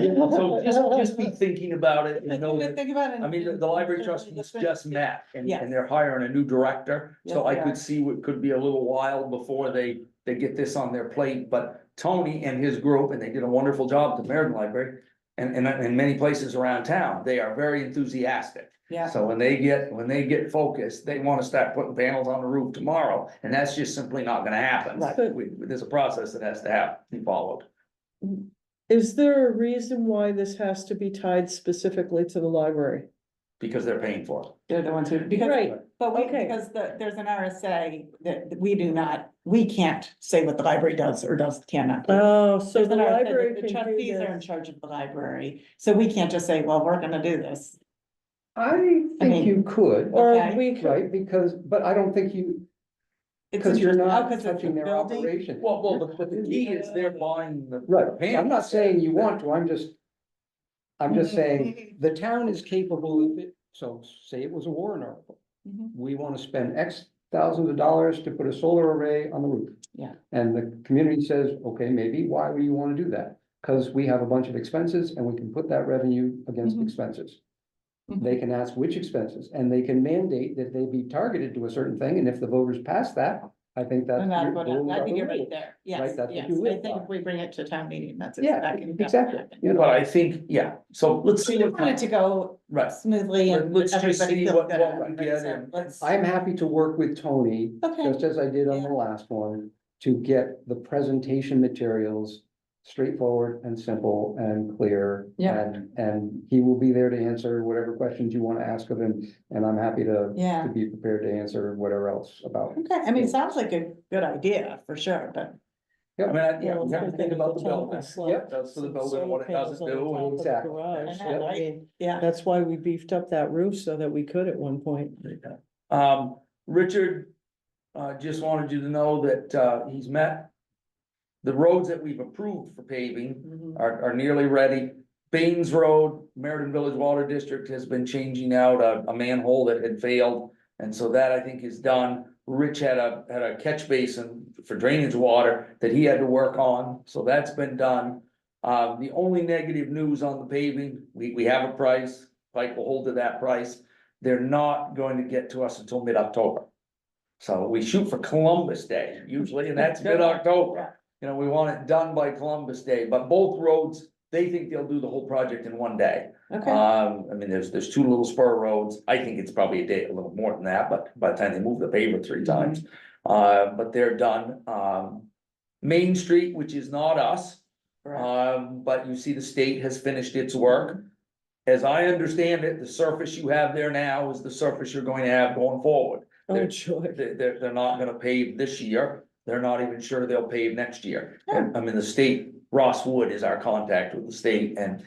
just be thinking about it and know that, Think about it. I mean, the library trustees just met and Yes. they're hiring a new director. So Yes, I they could are. see what could be a little while before they get this on their plate, but Tony and his group, and they did a wonderful job at the Meriden Library. and in many places around town, they are very enthusiastic. Yeah. So when they get focused, they wanna start putting panels on the roof tomorrow, and that's just simply not gonna happen. Right. There's a process that has to be followed. Is there a reason why this has to be tied specifically to the library? Because they're paying for it. They're the ones who, because, Right, but we, okay. because there's an RSA that we can't say what the library does or cannot do. Oh, so There's the an RSA that library the can do trustees are in this. charge of the library, so we can't just say, well, we're gonna do this. I I mean- think you could, Or Okay. we could, right, but I don't think you, It's because you're interesting. Oh, not 'cause it's a touching their building? operation. Well, but the key is they're buying the. Right, the I'm not panels. saying you want to, I'm just Mhm. saying, the town is capable of it, so say it was a warrant article. Mhm. We wanna spend X thousands of dollars to put a solar array on the roof. Yeah. And the community says, okay, maybe, why would you wanna do that? Cause we have a bunch of expenses and we can put that revenue against Mhm. expenses. Mhm. They can ask which expenses, and they can mandate that they be targeted to a certain thing, and if the voters pass that, I think that's. And that's you're what, going I down think the you're road. right there, yes, Right, that's what yes, you I live think by. if we bring it to town meeting, that's Yeah, exactly. exactly, you But know, I think, yeah, so let's So see you what want it to go right. smoothly and Let's just everybody see feels what- good what about we it, get so and- let's. I'm happy to work with Tony, Okay. just as I did on the Yeah. last one, to get the presentation materials straightforward and simple and clear. Yeah. And he will be there to answer whatever questions you want to ask of him, and I'm happy to Yeah. be prepared to answer whatever else about it. Okay, I mean, it sounds like a good idea, for sure, but. I mean, yeah, Well, we have to if think the about the town building. can slap Yep, that's for the some building, what it solar doesn't panels on do. top of the Exactly. garage. I know, I right? mean, Yeah. that's why we beefed up that roof so that we could at one point. Richard, just wanted you to know that, he's met. The roads that we've approved for paving Mhm. are nearly ready. Baines Road, Meriden Village Water District has been changing out a manhole that had failed. And so that I think is done. Rich had a catch basin for drainage water that he had to work on, so that's been done. The only negative news on the paving, we have a price, Pike will hold to that price. They're not going to get to us until mid-October. So we shoot for Columbus Day usually, and that's mid-October. You know, we want it done by Columbus Day, but both roads, they think they'll do the whole project in one day. Okay, I mean, there's two little spur roads. I think it's probably a day, a little more than that, but by the time they move the paver 3 times. But they're done. Main Street, which is not us, correct. but you see the state has finished its work. As I understand it, the surface you have there now is the surface you're going to have going forward. Oh, joy. They're not gonna pave this year. They're not even sure they'll pave next year. And I mean, the state, Ross Wood is our contact with the state and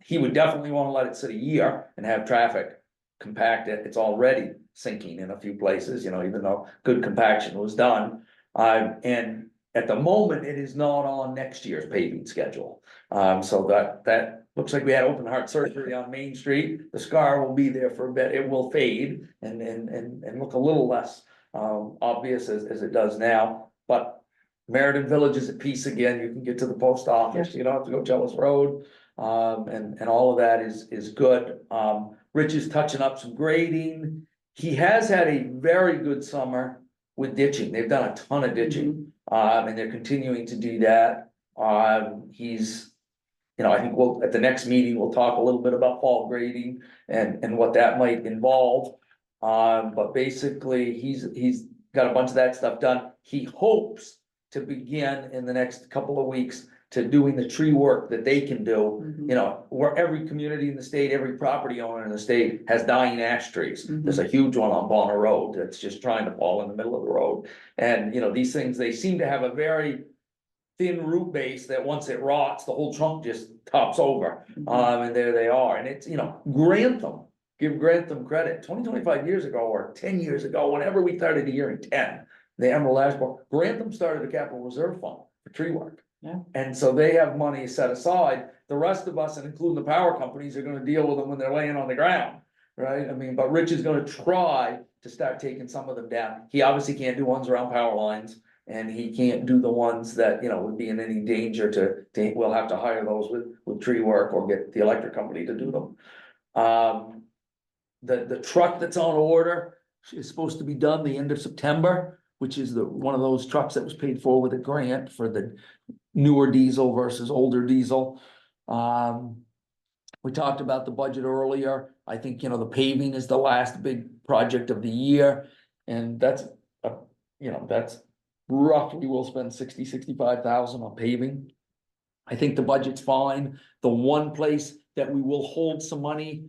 he would definitely wanna let it sit a year and have traffic compact it. It's already sinking in a few places, you know, even though good compaction was done. And at the moment, it is not on next year's paving schedule. So that looks like we had open heart surgery on Main Street. The scar will be there for a bit. It will fade and look a little less obvious as it does now, but Meriden Village is at peace again. You can get to the post office. You don't have to go Jellis Road. And all of that is good. Rich is touching up some grading. He has had a very good summer with ditching. They've done a ton of ditching. And they're continuing to do that. He's, you know, I think at the next meeting, we'll talk a little bit about fall grading and what that might involve. But basically, he's got a bunch of that stuff done. He hopes to begin in the next couple of weeks to doing the tree work that they can do. Mhm. You know, where every community in the state, every property owner in the state has dying ash trees. There's a huge one on Bonner Road that's just trying to fall in the middle of the road. And, you know, these things, they seem to have a very thin root base that once it rots, the whole trunk just tops over. And there they are. And it's, you know, Grantham, give Grantham credit. 25 years ago or 10 years ago, whenever we started hearing 10, the Emerald Ash Borer, Grantham started a capital reserve fund for tree work. Yeah. And so they have money set aside. The rest of us, and including the power companies, are gonna deal with them when they're laying on the ground. Right? I mean, but Rich is gonna try to start taking some of them down. He obviously can't do ones around power lines. And he can't do the ones that, you know, would be in any danger we'll have to hire those with tree work or get the electric company to do them. The truck that's on order is supposed to be done the end of September, which is one of those trucks that was paid for with a grant for the newer diesel versus older diesel. We talked about the budget earlier. I think, the paving is the last big project of the year. And that's, that's roughly, we'll spend 65,000 on paving. I think the budget's fine. The one place that we will hold some money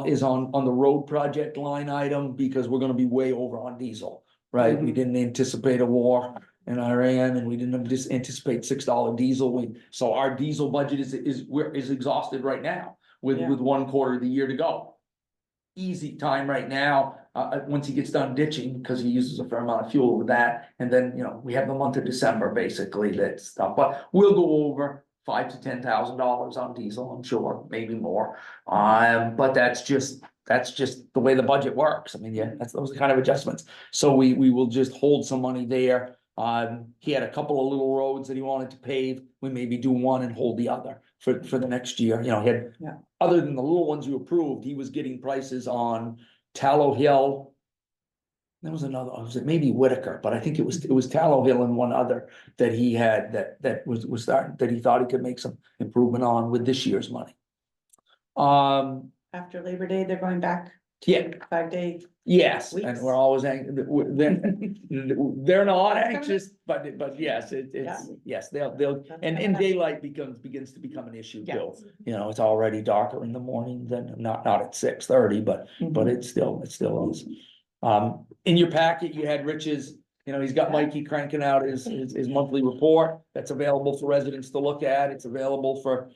is on the road project line item, because we're gonna be way over on diesel, right? We didn't anticipate a war in Iran, and we didn't anticipate $6 diesel. So our diesel budget is exhausted right now with 1 quarter of the year to go. Easy time right now, once he gets done ditching, because he uses a fair amount of fuel with that. And then, we have the month of December, basically, that stuff, but we'll go over $5,000 to $10,000 on diesel, I'm sure, maybe more. But that's just the way the budget works. I mean, that's those kind of adjustments. So we will just hold some money there. He had a couple of little roads that he wanted to pave. We maybe do one and hold the other for the next year. He had, other than the little ones you approved, he was getting prices on Tallow Hill. There was another, was it maybe Whitaker, but I think it was Tallow Hill and one other that he had that was starting, that he thought he could make some improvement on with this year's money. After Labor Day, they're going back to 5 days. Yes, and Weeks. we're always they're not anxious, but yes, yes, they'll, and daylight begins to become an issue too. It's already darker in the morning than, not at 6:30, but it still is. In your packet, you had Rich's, he's got Mikey cranking out his monthly report that's available for residents to look at. It's available for,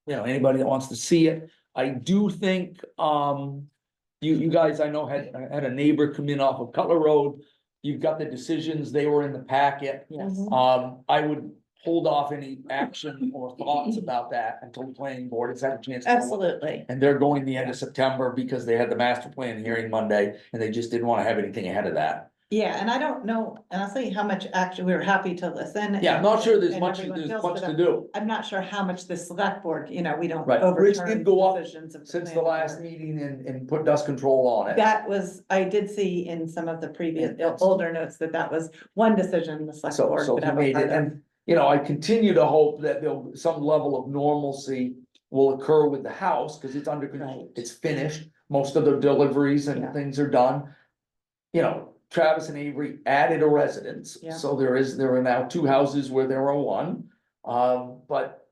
anybody that wants to see it. I do think, you guys, I know, had a neighbor come in off of Cutler Road. You've got the decisions, they were in the packet. Yes. I would hold off any action or thoughts about that until the planning board has had a chance. Absolutely. And they're going the end of September because they had the master plan hearing Monday, and they just didn't want to have anything ahead of that. Yeah, and I don't know, honestly, how much action, we were happy to listen. Yeah, I'm not sure there's and much everyone feels to for them. do. I'm not sure how much the select board, we don't Right. Rich overturn did go up decisions of Since the planning last board. meeting and put dust control on it. That was, I did see in some of the previous older notes that was one decision the select board So could he have. a made part it, of. and, I continue to hope that there'll some level of normalcy will occur with the house, because it's under control, Right. it's finished, most of the deliveries and Yeah. things are done. Travis and Avery added a residence, Yeah. so there are now 2 houses where there are 1. But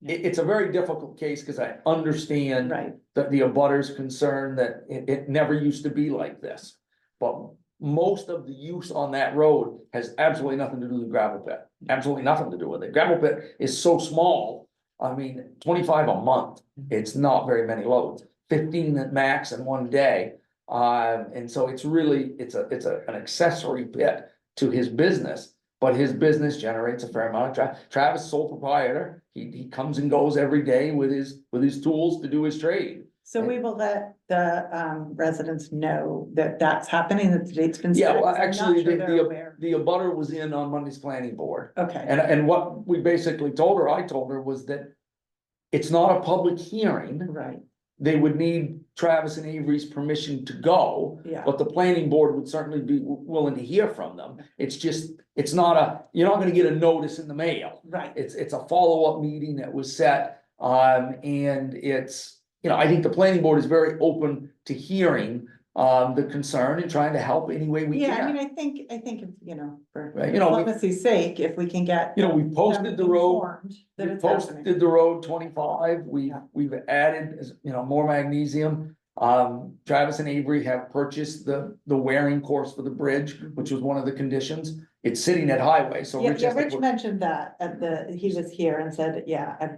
it's a very difficult case, because I understand Right, that the abutters concern that it never used to be like this. But most of the use on that road has absolutely nothing to do with the gravel pit, absolutely nothing to do with it. Gravel pit is so small, 25 a month, it's not very many loads, 15 at max in one day. And so it's really, it's an accessory pit to his business, but his business generates a fair amount of traffic. Travis, sole proprietor, he comes and goes every day with his tools to do his trade. so we will let the residents know that that's happening, that the date's been. Yeah, set, well, 'cause I'm not actually, sure they're aware. the abutter was in on Monday's planning board. Okay, And what we basically I told her was that it's not a public hearing. right, They would need Travis and Avery's permission to go. yeah, But the planning board would certainly be willing to hear from them. It's not you're not gonna get a notice in the mail. right. It's a follow-up meeting that was set, and it's, I think the planning board is very open to hearing, the concern and trying to help any way we Yeah, I can. mean, I think, for Right, we- diplomacy's sake, if we can get. We posted the road. informed That We it's happening. posted the road 25, Yeah. we've added, more magnesium. Travis and Avery have purchased the wearing course for the bridge, which was one of the conditions. It's sitting at highway, so. Yeah, Rich has to Rich put- mentioned that he was here and said,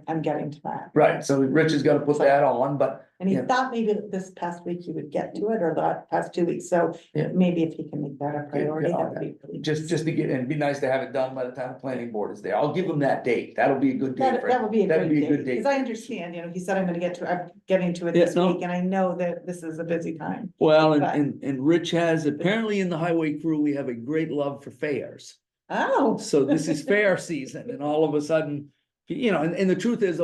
I'm getting to that. Right, so Rich has gotta put that on, but And he Yeah. thought maybe this past week he would get to it, or the past 2 weeks, so Yeah. maybe if he can make that a priority, get on that would be. really just to get, and it'd be nice to have it done by the time the planning board is there. I'll give him that date. That'll be a good date for That him. would be a That'd great be a good date, date. because I understand, he said I'm getting to it Yeah, this no. week, and I know that this is a busy time. Well, But- and Rich has, apparently in the highway crew, we have a great love for fairs. Oh. So this is fair season, and all of a sudden, and the truth is,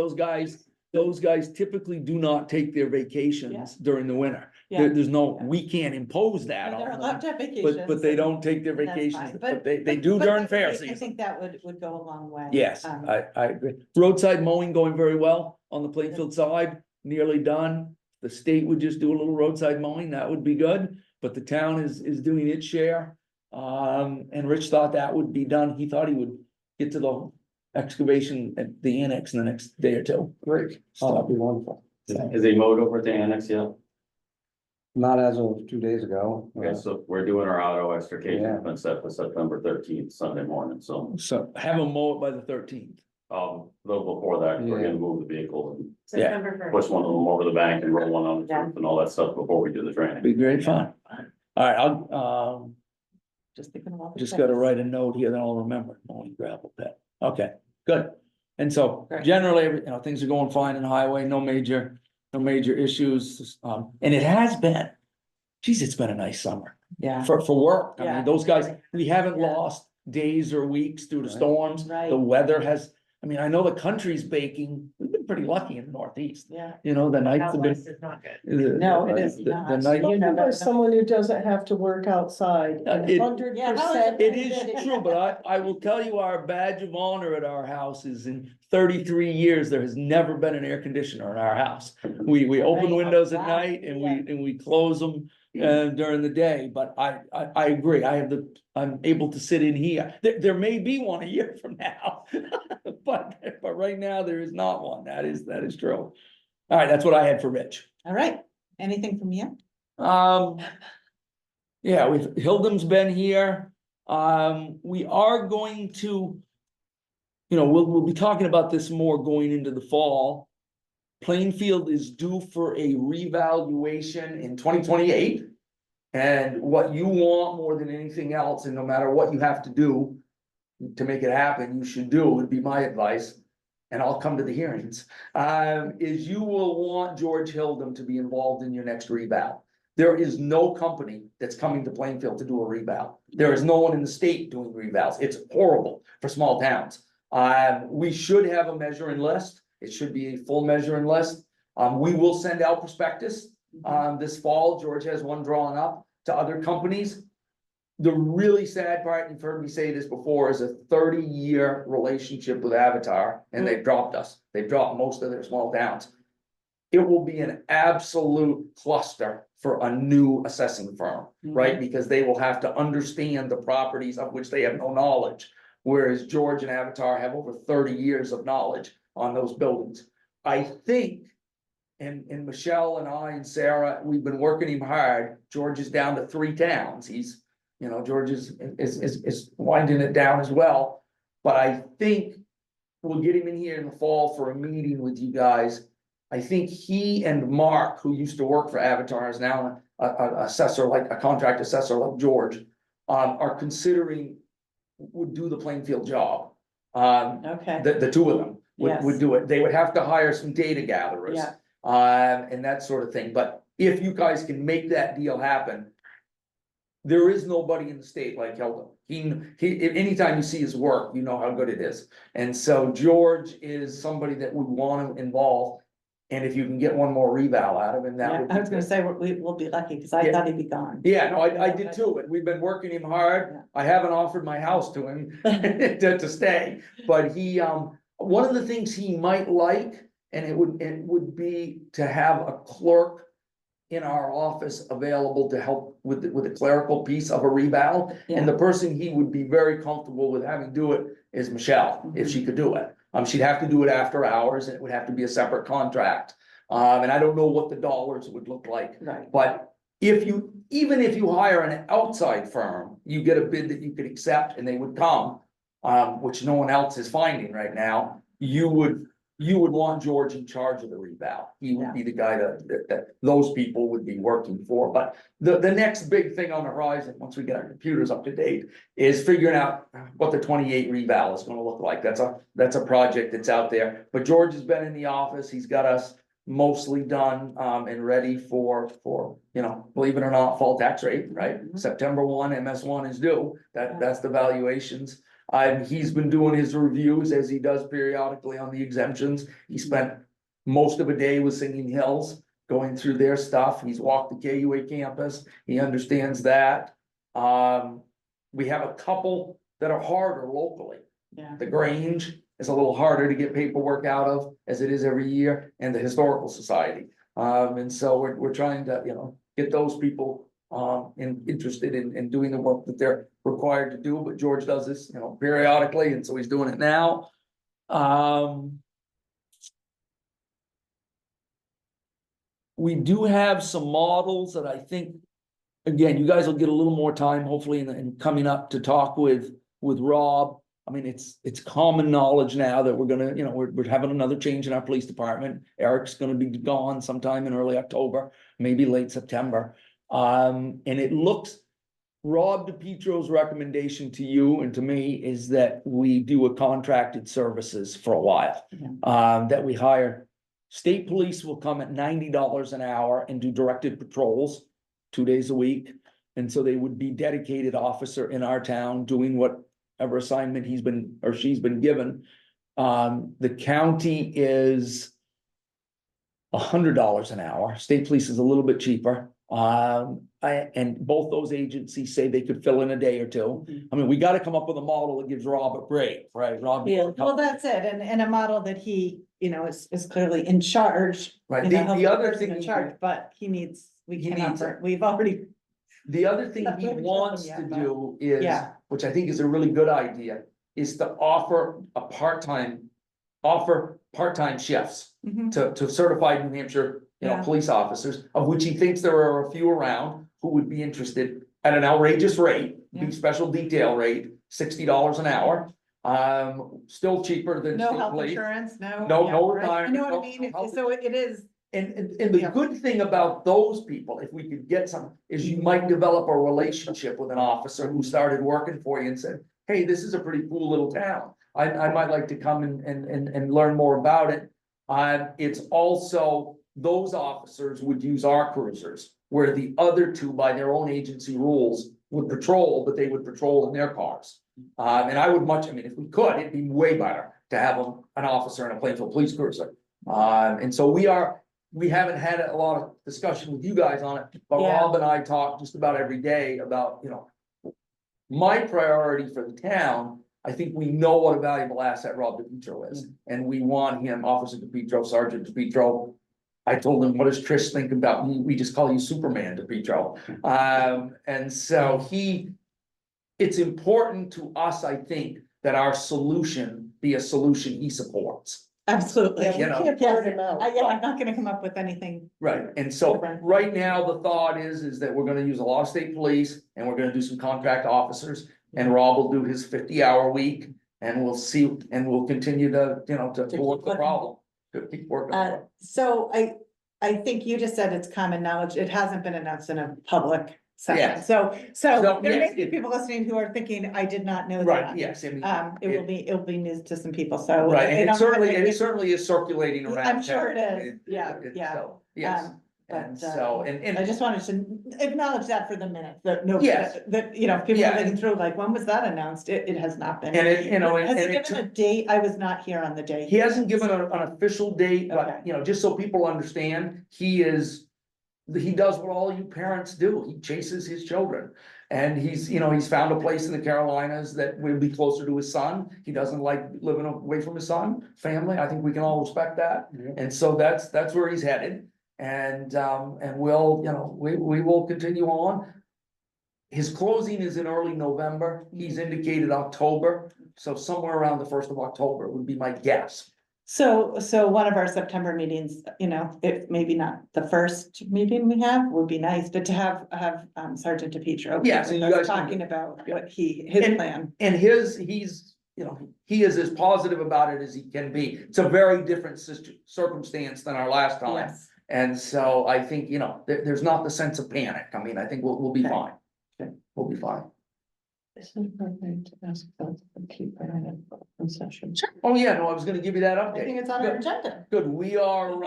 those guys typically do not take their vacations Yeah. during the winter. Yeah. there's no, Yeah. we can't impose that They're on allowed them. to have vacations. But they and- don't take their and that's vacations, fine. but they do but during that fair would be- I season. think that would go a long way. Yes, I agree. Roadside mowing going very well on the Plainfield side, nearly done. The state would just do a little roadside mowing, that would be good, but the town is doing its share. And Rich thought that would be done. He thought he would get to the excavation at the annex in the next day or two. Great. Oh, that'd be wonderful. Is he mowed over at the annex yet? Not as of 2 days ago. Okay, so we're doing our auto Yeah. extrication, been set for September 13th, Sunday morning, so, So have them mow it by the 13th. a little before that, we're Yeah. gonna move the vehicle and September first. push one of them over the bank and roll one on the Yeah. roof and all that stuff before we do the training. Be great fun. All right, Just thinking of all the just gotta things. write a note here, then I'll remember, mowing gravel pit. Okay, good. And so Great. generally, things are going fine in the highway, no major issues. And it has been, geez, it's been a nice summer Yeah, for work. I Yeah. mean, those guys, we haven't Yeah. lost days or weeks due to Right. storms. Right. The weather has, I mean, I know the country's baking. We've been pretty lucky in the Northeast. yeah. You know, the nights Out have been. west is not good. No, it is the not. night- You know, As someone who doesn't have to work outside, It- 100%. It is true, but I will tell you, our badge of honor at our house is in 33 years, there has never been an air conditioner in our house. We open Right. windows at Wow. night and we close them during the day, but I agree, I'm able to sit in here. There may be one a year from now. But right now, there is not one. That is true. All right, that's what I had for Rich. All right, anything from you? Yeah, Hildem's been here. We are going to. We'll be talking about this more going into the fall. Plainfield is due for a revaluation in 2028. And what you want more than anything else, and no matter what you have to do to make it happen, you should do, would be my advice. And I'll come to the hearings, is you will want George Hildem to be involved in your next reval. There is no company that's coming to Plainfield to do a reval. There is no one in the state doing revals. It's horrible for small towns. We should have a measuring list. It should be a full measuring list. We will send out prospectus this fall. George has one drawn up to other companies. The really sad part, you've heard me say this before, is a 30-year relationship with Avatar, and they've dropped us. They've dropped most of their small towns. It will be an absolute cluster for a new assessing firm, right? Because they will have to understand the properties of which they have no knowledge. Whereas George and Avatar have over 30 years of knowledge on those buildings. I think, and Michelle and I and Sarah, we've been working him hard. George is down to 3 towns. George is winding it down as well. But I think we'll get him in here in the fall for a meeting with you guys. I think he and Mark, who used to work for Avatar, is now a assessor, like a contract assessor like George, are considering, would do the Plainfield job. Okay, The two of them would Yes. do it. They would have to hire some data gatherers. Yeah. And that sort of thing. But if you guys can make that deal happen, there is nobody in the state like Hildem. Anytime you see his work, you know how good it is. And so George is somebody that we want to involve. And if you can get one more reval out of him, that yeah, would be I was gonna good. say, we'll be lucky, because I Yeah. thought he'd be gone. Yeah, no, I did too, and we've been working him hard. I haven't offered my house to him to stay, but one of the things he might like, and it would be to have a clerk in our office available to help with the clerical piece of a reval. And the person he would be very comfortable with having do it is Michelle, if she could do it. She'd have to do it after hours, and it would have to be a separate contract. And I don't know what the dollars would look like. Right. But even if you hire an outside firm, you get a bid that you could accept and they would come, which no one else is finding right now, you would want George in charge of the reval. He would be the guy that those people would be working for. But the next big thing on the horizon, once we get our computers up to date, is figuring out what the 28 reval is gonna look like. That's a project that's out there. But George has been in the office. He's got us mostly done and ready for believe it or not, fall tax rate, right? September 1, MS1 is due. That's the valuations. He's been doing his reviews as he does periodically on the exemptions. He spent most of a day with Singing Hills going through their stuff. He's walked the KUA campus. He understands that. We have a couple that are harder locally. Yeah. The Grange is a little harder to get paperwork out of, as it is every year, and the Historical Society. And so we're trying to, get those people, interested in doing the work that they're required to do, but George does this, periodically, and so he's doing it now. We do have some models that I think, again, you guys will get a little more time, hopefully, in coming up to talk with Rob. I mean, it's common knowledge now that we're gonna, we're having another change in our police department. Eric's gonna be gone sometime in early October, maybe late September. And it looks, Rob DiPietro's recommendation to you and to me is that we do a contracted services for a while. That we hire, state police will come at $90 an hour and do directed patrols 2 days a week. And so they would be dedicated officer in our town doing whatever assignment he's been or she's been given. The county is $100 an hour. State police is a little bit cheaper. And both those agencies say they could fill in a day or two. I mean, we gotta come up with a model that gives Rob a break, right? Rob. Yeah, well, that's it, and a model that he, is clearly in charge. Right, he'll be the other person thing, in charge, but he needs, He cannot, needs it. we've already, the other thing he Not really wants sure to yet, do is, yeah. which I think is a really good idea, is to offer part-time shifts Mhm. to certified New Hampshire, Yeah. police officers, of which he thinks there are a few around who would be interested at an outrageous rate, Yeah. special detail rate, $60 an hour. Still cheaper than No state health police. insurance, no. No- yeah, no right. retirement, You know what I no- mean? no health So it is, And the Yeah. good thing about those people, if we could get some, is you might develop a relationship with an officer who started working for you and said, hey, this is a pretty cool little town. I might like to come and learn more about it. It's also, those officers would use our cruisers, where the other two, by their own agency rules, would patrol, but they would patrol in their cars. And I would if we could, it'd be way better to have an officer in a Plainfield police cruiser. And so we haven't had a lot of discussion with you guys on it, but Yeah. Rob and I talk just about every day about, my priority for the town. I think we know what a valuable asset Rob DiPietro is, and we want him, Officer DiPietro, Sergeant DiPietro. I told him, what does Trish think about me? We just call you Superman DiPietro. And so it's important to us, I think, that our solution be a solution he supports. absolutely. Yeah, we You know. can't burn him out. Yeah, I'm not gonna come up with anything. Right, and so Different. right now, the thought is that we're gonna use a lot of state police and we're gonna do some contract officers. And Rob will do his 50-hour week and we'll see, and we'll continue to keep work the looking. problem. To keep working. on it. So I think you just said it's common knowledge. It hasn't been announced in a public session. Yes. So So, there may yes, be it- people listening who are thinking, I did not know Right, that. yes, I mean. It'll be news to some people, so. Right, I and don't it certainly, have to- it certainly is circulating around. I'm sure town. it is. Yeah, yeah. So, yes, and but, so, I just wanted to acknowledge that for the minute, that no, Yes. that, people Yeah. are thinking through, like, when was that announced? It has not been. and it, Has and he it. given a date? I was not here on the date. He hasn't given an official date, Okay. but, just so people understand, he does what all you parents do, he chases his children. And he's found a place in the Carolinas that will be closer to his son, he doesn't like living away from his family, I think we can all respect that. Yeah. And so that's where he's headed, and we'll, we will continue on. His closing is in early November, he's indicated October, so somewhere around the 1st of October would be my guess. So one of our September meetings, if maybe not the first meeting we have, would be nice, but to have Sergeant DiPietro. Yes, and you with us guys can- talking about what his plan. And he is as positive about it as he can be. It's a very different circumstance than our last time. Yes. And so I think, there's not the sense of panic. I mean, I think we'll be Okay. fine. Okay. We'll be fine. Is it appropriate to ask about the keep concession? Oh, yeah, no, I was gonna give you that I think update. it's on our Good. agenda. Good, we are,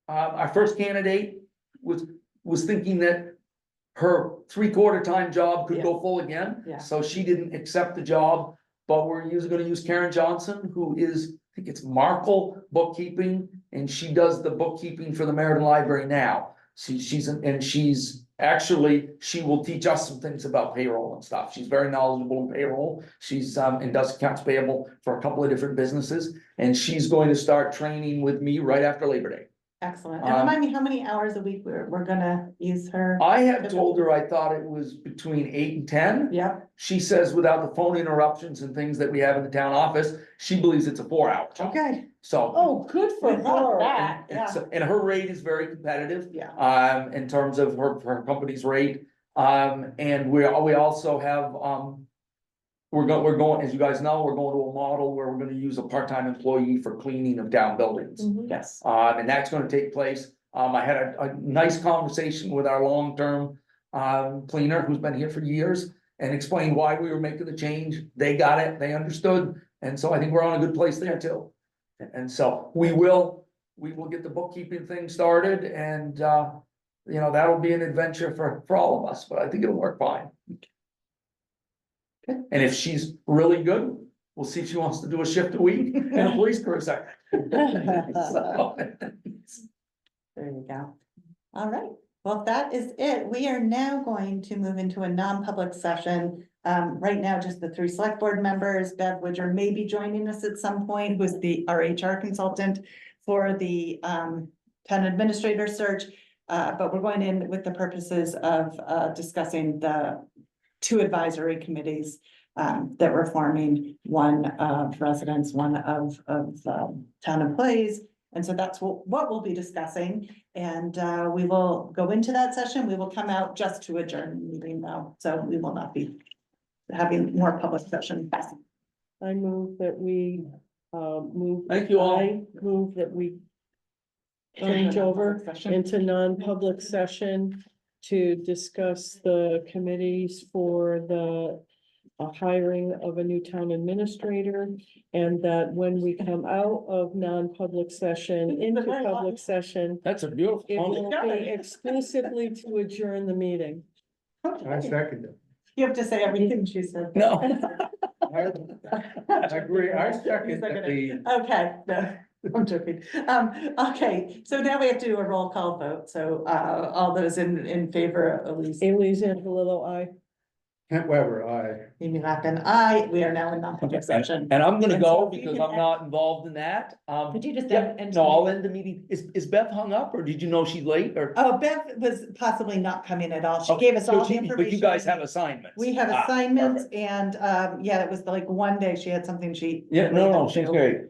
our first candidate was thinking that her 3/4 time job could go full again. Yeah. So she didn't accept the job. but we're gonna use Karen Johnson, who is, I think it's Markle Bookkeeping, and she does the bookkeeping for the Meriden Library now. She will teach us some things about payroll and stuff. She's very knowledgeable in payroll. She's, and does accounts payable for a couple of different businesses. And she's going to start training with me right after Labor Day. Excellent. And remind me how many hours a week we're gonna use her? I have told her I thought it was between 8 and 10. Yep, She says without the phone interruptions and things that we have in the town office, she believes it's a 4-hour job. okay. So. Oh, good for We love her. that, yeah, And her rate is very competitive. yeah. In terms of her company's rate. And we also have, we're going, as you guys know, we're going to a model where we're gonna use a part-time employee for cleaning of town buildings. Yes. And that's gonna take place. I had a nice conversation with our long-term, cleaner who's been here for years and explained why we were making the change. They got it, they understood. And so I think we're on a good place there too. And so we will get the bookkeeping thing started and, you know, that'll be an adventure for all of us, but I think it'll work fine. And if she's really good, we'll see if she wants to do a shift a week and a police cruiser. So, There you go. All right, well, that is it. We are now going to move into a non-public session. Right now, just the 3 select board members. Bev Widger may be joining us at some point, who's our HR consultant for the town administrator search. But we're going in with the purposes of discussing the 2 advisory committees that we're forming, one of residents, one of town employees. And so that's what we'll be discussing. And we will go into that session. We will come out just to adjourn the meeting though. So we will not be having more public session. I move that we, move. Thank you all. I move that we change over into non-public session to discuss the committees for the hiring of a new town administrator. And that when we come out of non-public session into public session, That's a beautiful. it will be exclusively to adjourn the meeting. I second it. You have to say everything she said. No. I agree, I second the. Okay, no, I'm joking. Okay, so now we have to do a roll call vote. So all those in favor, Elise, Elise Angelillo, I. Kent Weber, aye. Mimi Lappin, aye. We are now in non-public session. And I'm gonna And go so you because can I'm not involved in that. Could you just Yeah, end? no, I'll end the meeting. Is Bev hung up or did you know she's late or? Oh, Bev was possibly not coming at all. She Oh, gave us so all the she- information. But you guys we have need. assignments. We have Ah, assignments perfect. and, yeah, it was like one day she had something she. Yeah, no, she's great.